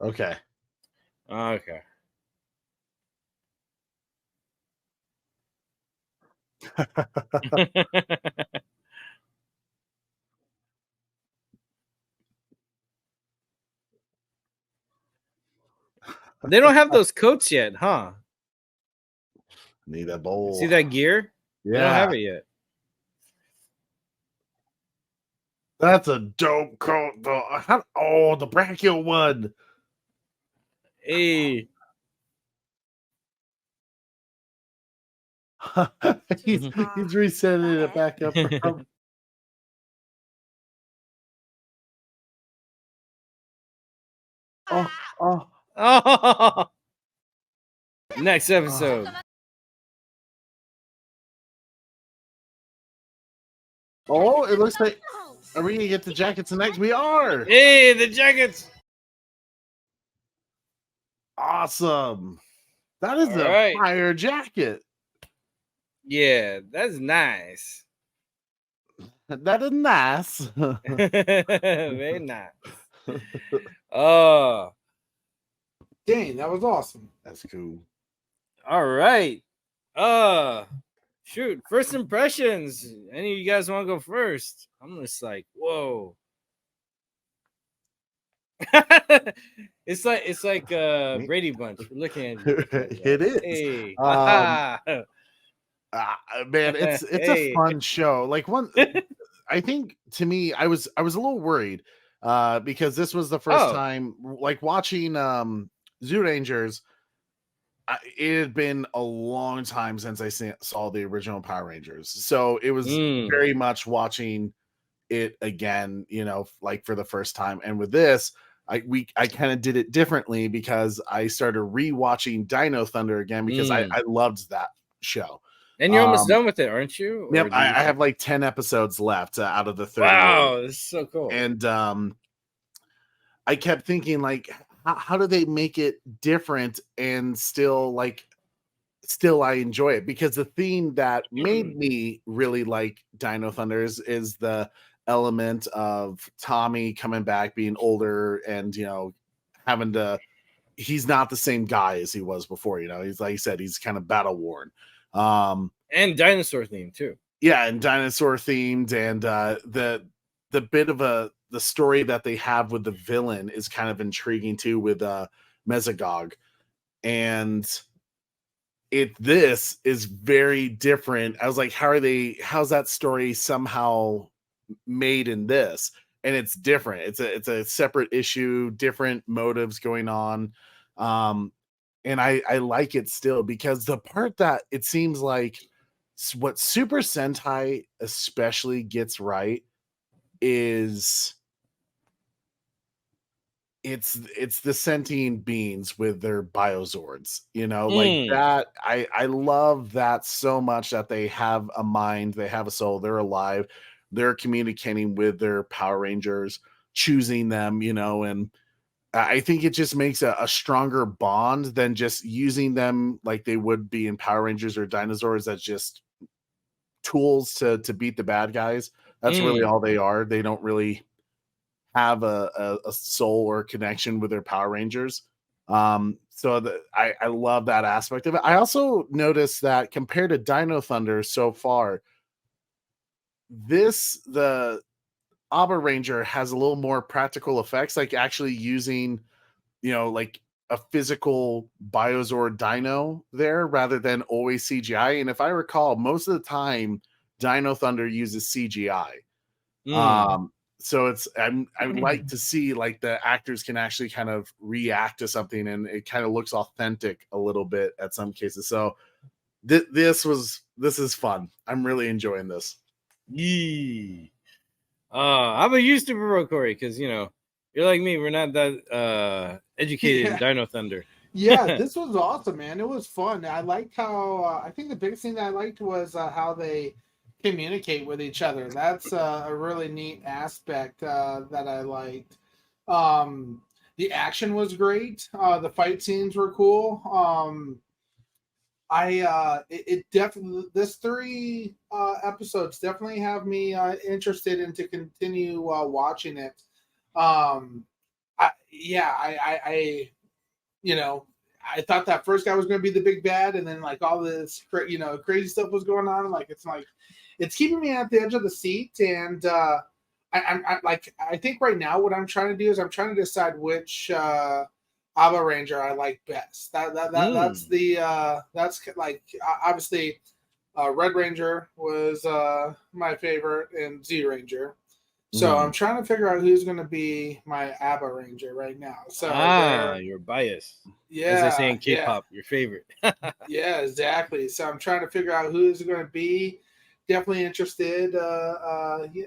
Okay. Okay. They don't have those coats yet, huh? Need a bowl. See that gear? They don't Yeah. have it yet. That's a dope coat, though. The brachial one. Hey. he's resetting it back up. Oh. Oh. Next episode. Oh, it looks like. Are we gonna get the jackets next? We are. Hey, the jackets. Awesome. That is All a right. fire jacket. Yeah, that's nice. That is nice. Very nice. Oh, Dang, that was awesome. That's cool. all right. Shoot. First impressions. Any of you guys want to go first? I'm just like, whoa. it's like Brady Bunch. We're looking at you. It is. Hey. Man, it's Hey. a fun show. Like I think to me, I was a little worried because this was the first Oh. time like watching Zoo Rangers, it had been a long time since I saw the original Power Rangers, so it was very much watching it again, like for the first time. And with this, I kind of did it differently because I started rewatching Dino Thunder again because I loved that show. And you're almost done with it, aren't you? Yep, I have like 10 episodes left out of the 38. Wow, this is so cool. And I kept thinking, like, how do they make it different and still I enjoy it? Because the theme that made me really like Dino Thunder is the element of Tommy coming back, being older, and he's not the same guy as he was before. He's, like you said, he's kind of battle worn. And dinosaur themed too. Yeah, and dinosaur themed, and the bit of the story that they have with the villain is kind of intriguing too, with Mesogog. And this is very different. I was like, how's that story somehow made in this? And it's different. It's a separate issue, different motives going on. And I like it still, because the part that it seems like what Super Sentai especially gets right is it's the sentient beings with their biozords, like that. I love that so much, that they have a mind, they have a soul, they're alive, they're communicating with their Power Rangers, choosing them, and I think it just makes a stronger bond than just using them like they would be in Power Rangers or dinosaurs as just tools to beat the bad guys. That's really all they are. They don't really have a soul or connection with their Power Rangers. So I love that aspect of it. I also noticed that compared to Dino Thunder so far, the Abaranger has a little more practical effects, like actually using, like a physical Biozord dino there rather than always CGI. And if I recall, most of the time Dino Thunder uses CGI. So I would like to see, like, the actors can actually kind of react to something, and it kind of looks authentic a little bit at some cases. So this is fun. I'm really enjoying this. Yee. How about you, Super Bro Corey? Because you're like me, we're not that educated in Dino Thunder. Yeah, this was awesome, man. It was fun. I liked how I think the biggest thing that I liked was how they communicate with each other. That's a really neat aspect that I liked. The action was great. The fight scenes were cool. It definitely, this 3 episodes definitely have me interested in to continue watching it. I thought that first guy was going to be the big bad, and then like all this crazy stuff was going on. It's keeping me at the edge of the seat, and I think right now what I'm trying to do is I'm trying to decide which Abaranger I like best. That's like obviously Red Ranger was my favorite, and Z Ranger. So I'm trying to figure out who's going to be my Abaranger right now. So you're biased. Yeah, as they say in K-pop, your favorite. Yeah, exactly. So I'm trying to figure out who's going to be. Definitely interested. Yeah,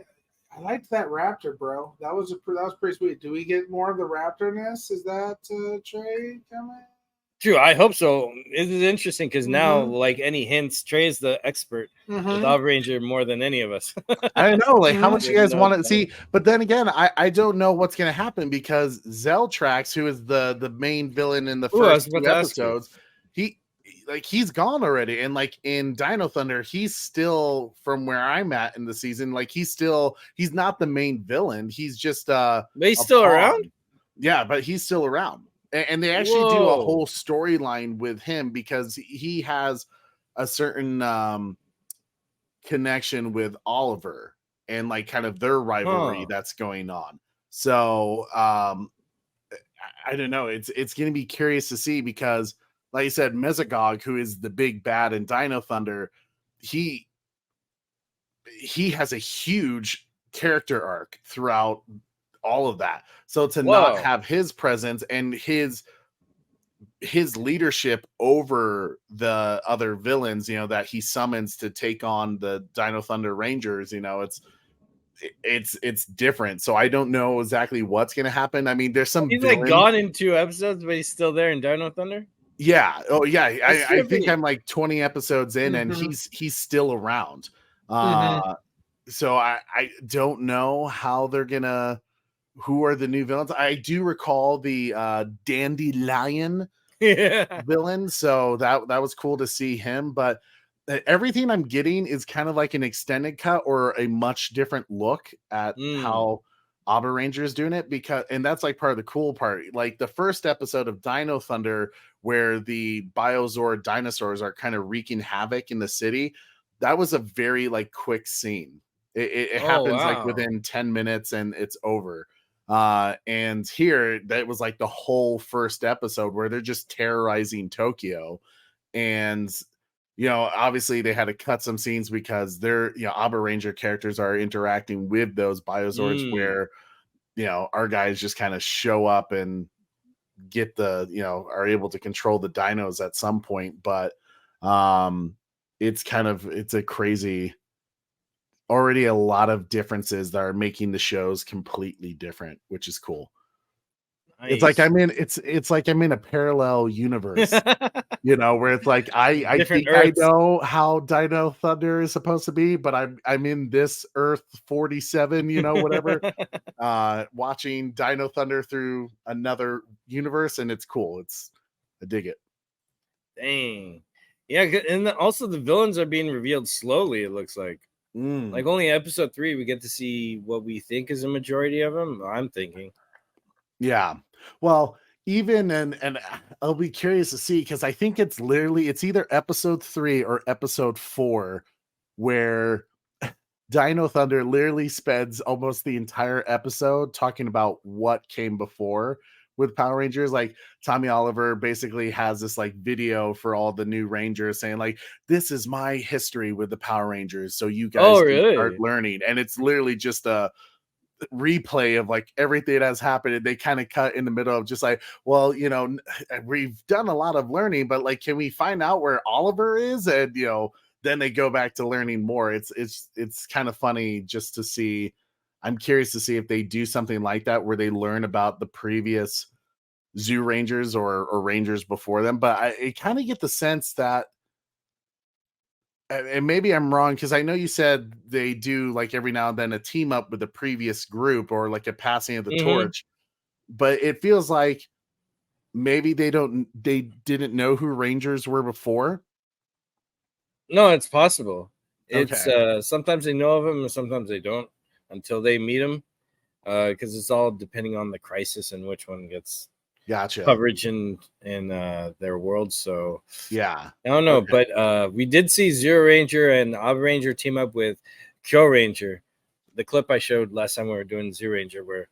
I liked that raptor, bro. That was pretty sweet. Do we get more of the raptorness? Is that Trey coming? True, I hope so. It is interesting because now, like any hints, Trey's the expert with Abaranger more than any of us. I don't know, like how much you guys want to see, but then again, I don't know what's going to happen because Zeltrax, who is the main villain in the first 2 episodes, he's gone already, and like in Dino Thunder, he's still, from where I'm at in the season, like he's not the main villain. He's just but he's still around. Yeah, but he's still around. And they actually do a whole storyline with him because he has a certain connection with Oliver and like kind of their rivalry that's going on. So I don't know. It's going to be curious to see because, like I said, Mesogog, who is the big bad in Dino Thunder, he has a huge character arc throughout all of that. So to not have his presence and his his leadership over the other villains, that he summons to take on the Dino Thunder Rangers, it's different. So I don't know exactly what's going to happen. I mean, there's some He's villains. like gone in 2 episodes, but he's still there in Dino Thunder. Yeah. Oh yeah. I think trippy. I'm like 20 episodes in and he's still around. So I don't know how they're gonna, who are the new villains. I do recall the Dandelion villain, so that was cool to see him, but everything I'm getting is kind of like an extended cut or a much different look at how Abaranger is doing it, and that's like part of the cool part. Like the first episode of Dino Thunder, where the Biozord dinosaurs are kind of wreaking havoc in the city, that was a very like quick scene. It happens like within 10 minutes and it's over. And here that was like the whole first episode where they're just terrorizing Tokyo. And obviously they had to cut some scenes because their Abaranger characters are interacting with those Biozords where our guys just kind of show up and get are able to control the dinos at some point. But it's a crazy, already a lot of differences that are making the shows completely different, which is cool. Nice. It's like I'm in a parallel universe, where it's like I think Earths. I know how Dino Thunder is supposed to be, but I'm in this Earth 47, whatever, watching Dino Thunder through another universe, and it's cool. I dig it. Dang. Yeah, and also the villains are being revealed slowly, it looks like. Like only episode 3 we get to see what we think is a majority of them, I'm thinking. Yeah. Well, even and I'll be curious to see, because I think it's either episode 3 or episode 4 where Dino Thunder literally spends almost the entire episode talking about what came before with Power Rangers. Like Tommy Oliver basically has this like video for all the new Rangers saying like, this is my history with the Power Rangers, so you guys can start learning. And it's literally just a replay of like everything that has happened, and they kind of cut in the middle of just like, well, we've done a lot of learning, but like, can we find out where Oliver is? And then they go back to learning more. It's kind of funny just to see. I'm curious to see if they do something like that where they learn about the previous Zoo Rangers or Rangers before them. But I kind of get the sense that, and maybe I'm wrong, because I know you said they do like every now and then a team up with the previous group or like a passing of the torch, but it feels like maybe they didn't know who Rangers were before. No, it's possible. It's sometimes they know of them and sometimes they don't until they meet them, because it's all depending on the crisis and which one gets coverage in their world. So yeah, I don't know, but we did see Zero Ranger and Abaranger team up with Kyo Ranger. The clip I showed last time we were doing Zero Ranger, where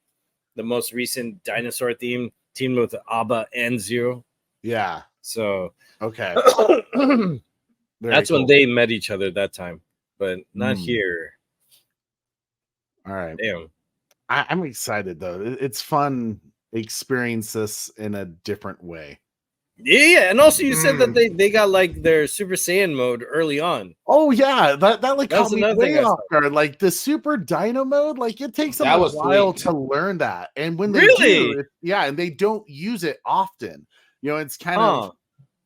the most recent dinosaur theme teamed with Abba and Zero. Yeah. So okay. That's cool. When they met each other that time, but not here. All right. Damn. I'm excited though. It's fun experience this in a different way. Yeah, and also you said that they got like their Super Saiyan mode early on. Oh yeah, that like caught me way off guard. Like the Super Dino mode, like it takes them a while to learn that, and when they do, and they don't use it often. It's kind of.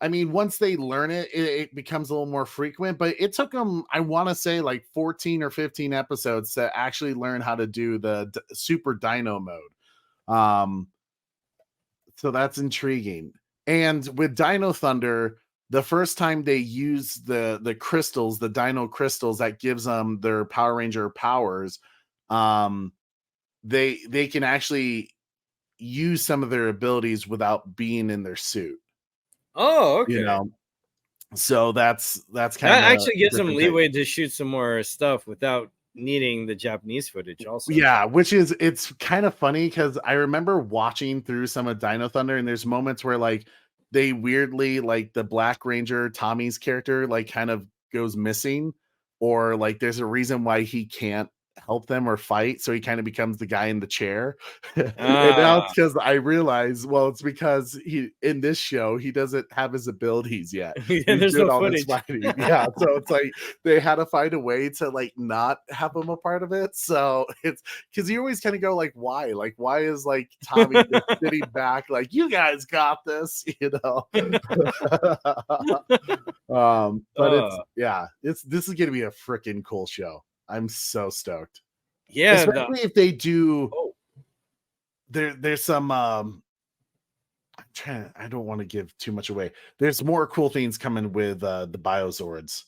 I mean, once they learn it, it becomes a little more frequent, but it took them, I want to say, like 14 or 15 episodes to actually learn how to do the Super Dino mode. So that's intriguing. And with Dino Thunder, the first time they use the crystals, the Dino crystals that gives them their Power Ranger powers, they can actually use some of their abilities without being in their suit. Oh, okay. So that's kind of actually gives them leeway to shoot some more stuff without needing the Japanese footage also. Yeah, it's kind of funny because I remember watching through some of Dino Thunder, and there's moments where like they weirdly, like the Black Ranger Tommy's character like kind of goes missing, or like there's a reason why he can't help them or fight, so he kind of becomes the guy in the chair. And now it's because I realize, well, it's because he in this show he doesn't have his abilities yet. Yeah, He's there's doing no all this footage. fighting. Yeah, so it's like they had to find a way to like not have him a part of it. So it's because you always kind of go like, why? Like, why is like Tommy just sitting back like, you guys got this, you know? But this is gonna be a freaking cool show. I'm so stoked. Yeah, Especially if they do. There's some I don't want to give too much away. There's more cool things coming with the Biozords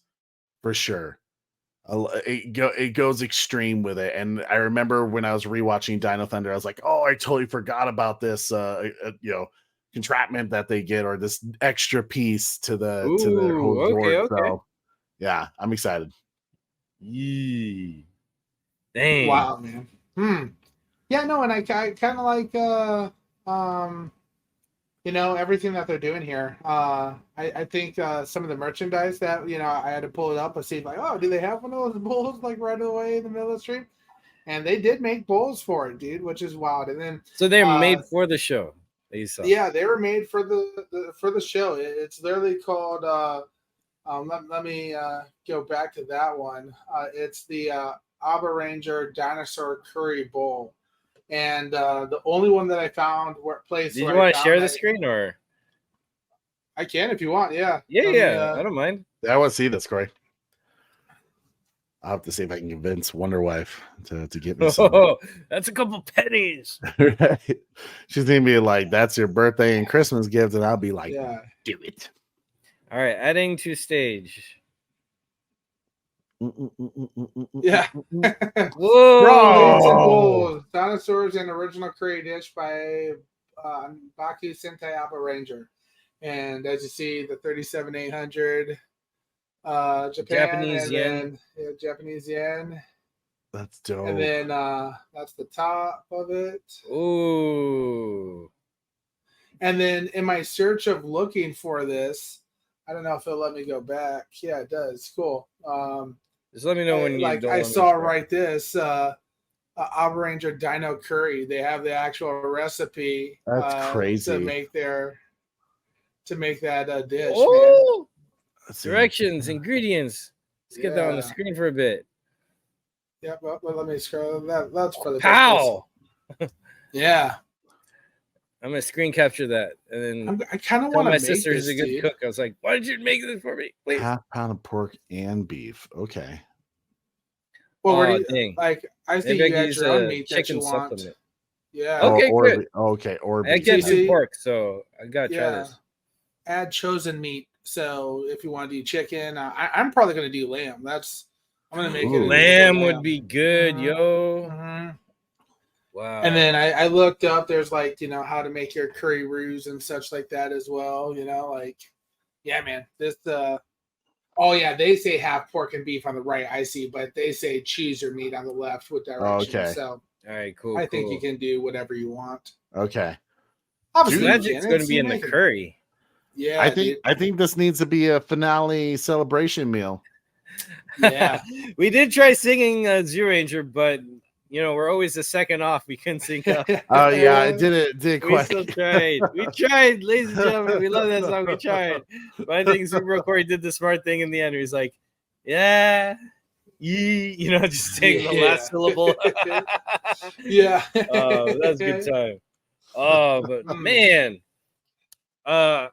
for sure. It goes extreme with it, and I remember when I was rewatching Dino Thunder, I was like, oh, I totally forgot about this entrapment that they get, or this extra piece to the whole Zord. So yeah, I'm excited. Yee. Dang. Wow, man. Yeah, no, and I kind of like everything that they're doing here. I think some of the merchandise that I had to pull it up and see like, oh, do they have one of those bowls like right away in the middle of the stream? And they did make bowls for it, dude, which is wild. And then so they're made for the show. Yeah, they were made for the show. It's literally called. Let me go back to that one. It's the Abaranger Dinosaur Curry Bowl. And the only one that I found place. Did you want to share the screen, or I can if you want? Yeah. Yeah. I don't mind. I want to see this, Corey. I'll have to see if I can convince Wonder Wife to get me some. Oh, that's a couple pennies. Right? She's gonna be like, "That's your birthday and Christmas gift," and I'll be like, "Yeah, do it." All right, adding to stage. Yeah. Whoa! Dinosaurs and original curry dish by Baku Sentai Abaranger. And as you see, the 37,800 Japanese yen. Japanese yen. That's dope. And then that's the top of it. Ooh. And then in my search of looking for this, I don't know if it'll let me go back. Yeah, it does. Cool. Just let me know when you like I saw right this Abaranger Dino Curry. They have the actual recipe. That's crazy to make that dish. Oh, man. Directions, ingredients. Let's get that on the screen for a bit. Yeah, well, let me scroll. That's for the pow. Yeah, I'm gonna screen capture that, and then I kind of want to. My sister's a good cook. I was like, "Why did you make this for me, please?" Half pound of pork and beef. Okay. Well, like I think you had your own meat that you want. Supplement. Yeah. Okay, good. Or I can't do pork, so I gotta try this. Add chosen meat. So if you want to do chicken, I'm probably gonna do lamb. I'm gonna make it. Lamb would be good, yo. Mm-hmm. Wow. And then I looked up. There's like how to make your curry roux and such like that as well. Yeah, man. This oh yeah, they say have pork and beef on the right. I see, but they say choose your meat on the left with directions. Okay. So all right, cool. I think you can do whatever you want. Okay. Obviously, Magic's going to be in the curry. Yeah, I think this needs to be a finale celebration meal. Yeah, we did try singing Zero Ranger, but we're always a second off. We couldn't sing up. Oh yeah, I did quite. We still tried. We tried, ladies and gentlemen. We love that song. We tried. But I think Super Bro Corey did the smart thing in the end. He's like, yeah, just take the last syllable. Yeah. That's a good time. Oh, but man, I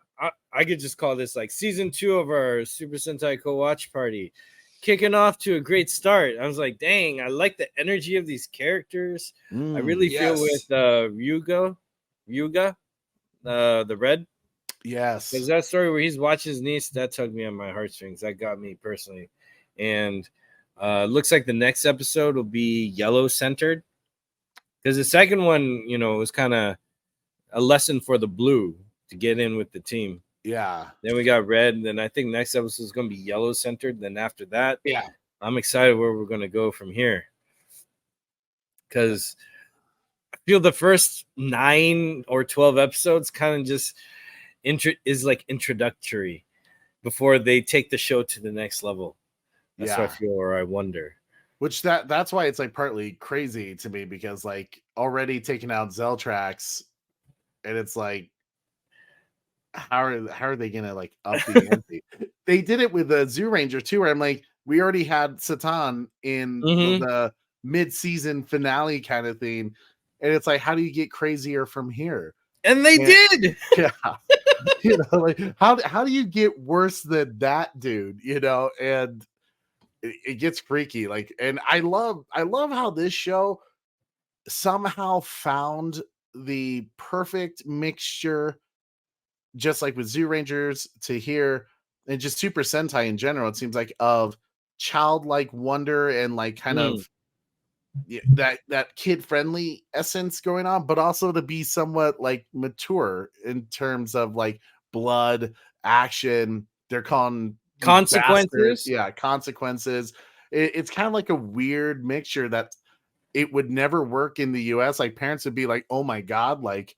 could just call this like season 2 of our Super Sentai co-watch party. Kicking off to a great start. I was like, dang, I like the energy of these characters. I really feel with Ryuga, the red. Yes. Because that story where he's watching his niece, that tugged me on my heartstrings. That got me personally. And looks like the next episode will be yellow centered. Because the second one, was kind of a lesson for the blue to get in with the team. Yeah. Then we got red, and then I think next episode is going to be yellow centered. Then after that, yeah, I'm excited where we're going to go from here. Because I feel the first 9 or 12 episodes kind of just is like introductory before they take the show to the next level. That's what I feel, or I wonder. Which that's why it's like partly crazy to me, because like already taking out Zeltrax, and it's like, how are they gonna like up the ante? They did it with the Zoo Ranger too, where I'm like, we already had Satan in Mhm. the mid-season finale kind of thing, and it's like, how do you get crazier from here? And they And- did. Yeah, you know, like how do you get worse than that, dude? You know, and it gets freaky. Like, and I love how this show somehow found the perfect mixture, just like with Zoo Rangers to here, and just Super Sentai in general. It seems like of childlike wonder and like kind of that kid friendly essence going on, but also to be somewhat like mature in terms of like blood, action. They're calling these bastards, Consequences. consequences. It's kind of like a weird mixture that it would never work in the US. Like parents would be like, "Oh my god!" Like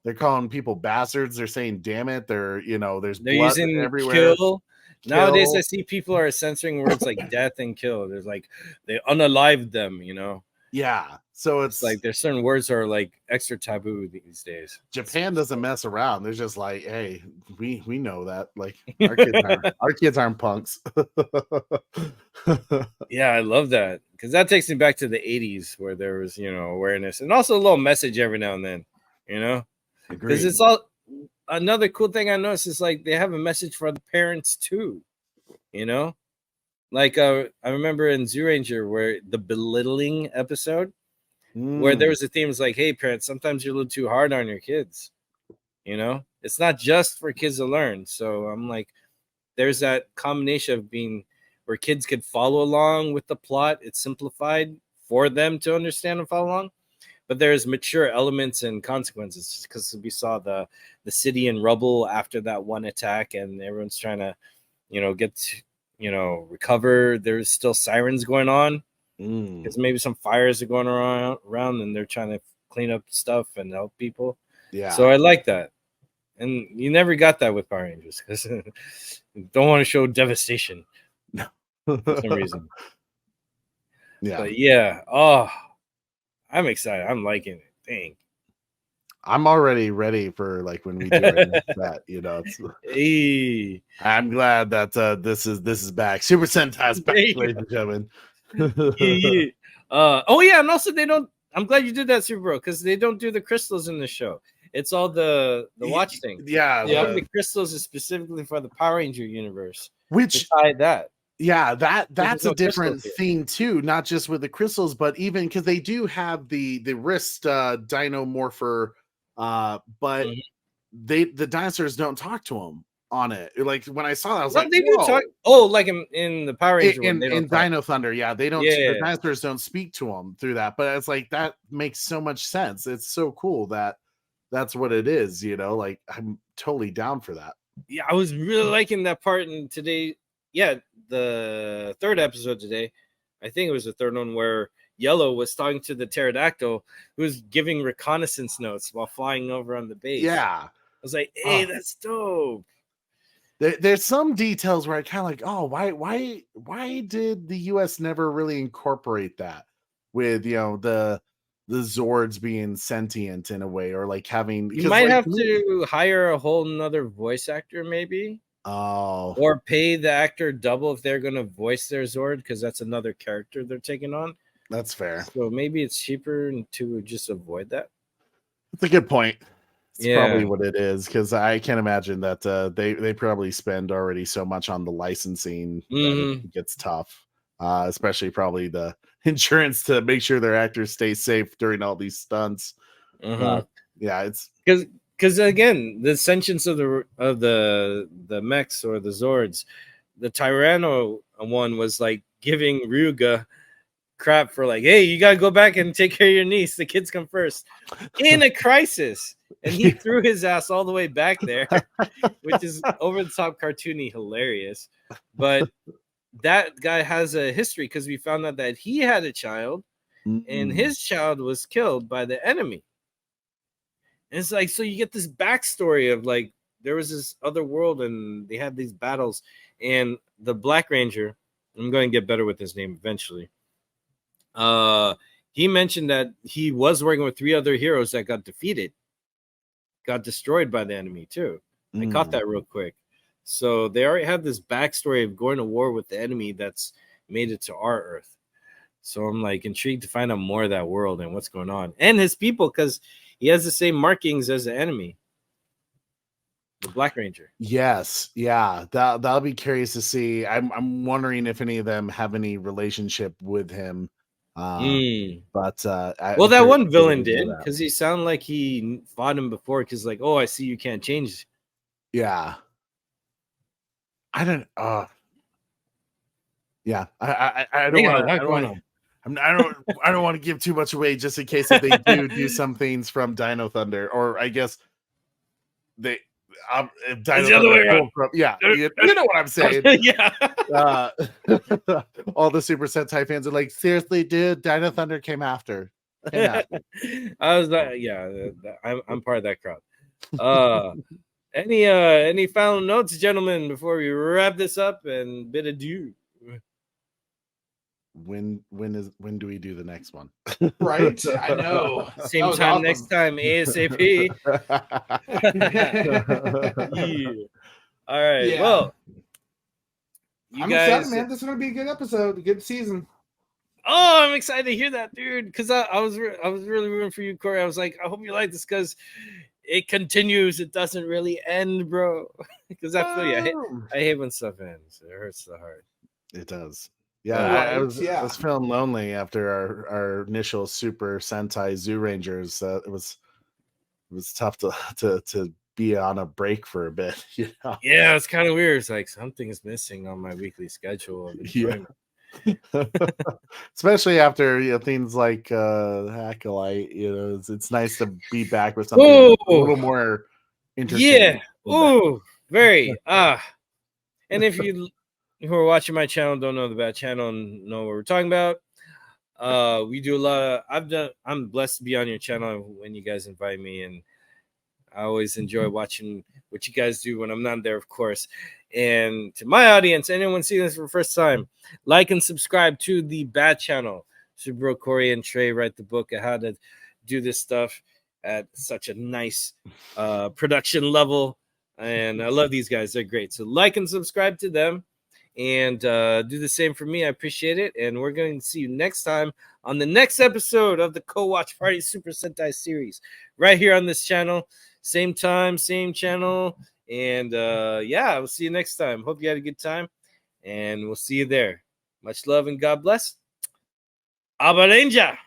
they're calling people bastards. They're saying, "Damn it!" They're there's They're blood using everywhere. kill. Nowadays, I Kill. see people are censoring words like death and kill. There's like they unalived them. Yeah. So It's like there's certain words that are like extra taboo these days. Japan doesn't mess around. They're just like, hey, we know that. Like our kids aren't punks. Yeah, I love that because that takes me back to the '80s where there was awareness and also a little message every now and then. Because it's all another cool thing I noticed is like they have a message for the parents too. Like I remember in Zoo Ranger where the belittling episode. Where there was a theme was like, hey parents, sometimes you're a little too hard on your kids. It's not just for kids to learn. So I'm like, there's that combination of being where kids could follow along with the plot. It's simplified for them to understand and follow along, but there's mature elements and consequences because we saw the city in rubble after that one attack and everyone's trying to recover. There's still sirens going on because maybe some fires are going around and they're trying to clean up stuff and help people. Yeah. So I like that. And you never got that with Power Rangers because don't want to show devastation for some reason. Yeah. But yeah, I'm excited. I'm liking it. Dang. I'm already ready for like when we do our next bet. Hey. I'm glad that this is back. Super Sentai's back, ladies and gentlemen. Oh yeah, and also they don't. I'm glad you did that, Super Bro, because they don't do the crystals in the show. It's all the watch thing. Yeah, The crystals is specifically for the Power Ranger universe. Which beside that, yeah, that's no a different crystals theme too. Not just with the crystals, but even because they do have the wrist dino morpher, but the dinosaurs don't talk to him on it. Like when I saw that, I was like, they do talk. Oh, like in the Power Ranger one, they don't in talk. Dino Thunder, yeah, they don't. Yeah. The dinosaurs don't speak to him through that, but it's like that makes so much sense. It's so cool that that's what it is. Like I'm totally down for that. Yeah, I was really liking that part in today. Yeah, the third episode today. I think it was the third one where Yellow was talking to the pterodactyl who was giving reconnaissance notes while flying over on the base. Yeah. I was like, hey, that's dope. There's some details where I kind of like, oh, why did the US never really incorporate that with the Zords being sentient in a way, or like having you might have to hire a whole nother voice actor, maybe. Or pay the actor double if they're gonna voice their Zord, because that's another character they're taking on. That's fair. So maybe it's cheaper to just avoid that. That's a good point. It's probably what it is, because I can't imagine that they probably spend already so much on the licensing that it gets tough, especially probably the insurance to make sure their actors stay safe during all these stunts. Yeah, it's because again, the sentience of the mechs or the Zords, the Tyranno one was like giving Ryuga crap for like, hey, you gotta go back and take care of your niece. The kids come first in a crisis, and he threw his ass all the way back there, which is over the top, cartoony, hilarious. But that guy has a history because we found out that he had a child, and his child was killed by the enemy. And it's like, so you get this backstory of like there was this other world and they had these battles, and the Black Ranger, I'm going to get better with his name eventually. he mentioned that he was working with 3 other heroes that got destroyed by the enemy too. I caught that real quick. So they already have this backstory of going to war with the enemy that's made it to our Earth. So I'm like intrigued to find out more of that world and what's going on and his people, because he has the same markings as the enemy, the Black Ranger. Yes, yeah, that'll be curious to see. I'm wondering if any of them have any relationship with him. But that one villain did, because he sounded like he fought him before. Because like, oh, I see you can't change. Yeah, I don't. Yeah, I don't want to. I don't want to give too much away, just in case if they do some things from Dino Thunder, or I guess they. Dino the other way around. Yeah, you know what I'm saying. Yeah. All the Super Sentai fans are like, seriously, dude, Dino Thunder came after. I was like, yeah, I'm part of that crowd. Any final notes, gentlemen, before we wrap this up and bid adieu? When do we do the next one? Right, I know. Same time awesome. Next time, ASAP. Yeah. All right. Yeah. Well, I'm excited, man. This is gonna be a good episode, a good season. Oh, I'm excited to hear that, dude. Because I was really rooting for you, Corey. I was like, I hope you like this because it continues. It doesn't really end, bro. Because I feel you. I hate when stuff ends. It hurts the heart. It does. Yeah, I was feeling lonely after our initial Super Sentai Zoo Rangers. It was tough to be on a break for a bit. You know? Yeah, it's kind of weird. It's like something is missing on my weekly schedule. Yeah. Especially after things like Acolyte. It's nice to be back with something a little more interesting. Yeah. Very. And if you who are watching my channel don't know the bad channel and know what we're talking about, we do a lot of I'm blessed to be on your channel when you guys invite me, and I always enjoy watching what you guys do when I'm not there, of course. And to my audience, anyone seeing this for the first time, like and subscribe to the bad channel. Super Bro Corey and Trey write the book of how to do this stuff at such a nice production level, and I love these guys. They're great. So like and subscribe to them. And do the same for me. I appreciate it. And we're going to see you next time on the next episode of the Co-Watch Party Super Sentai series. Right here on this channel. Same time, same channel. And we'll see you next time. Hope you had a good time. And we'll see you there. Much love and God bless. Abaranger!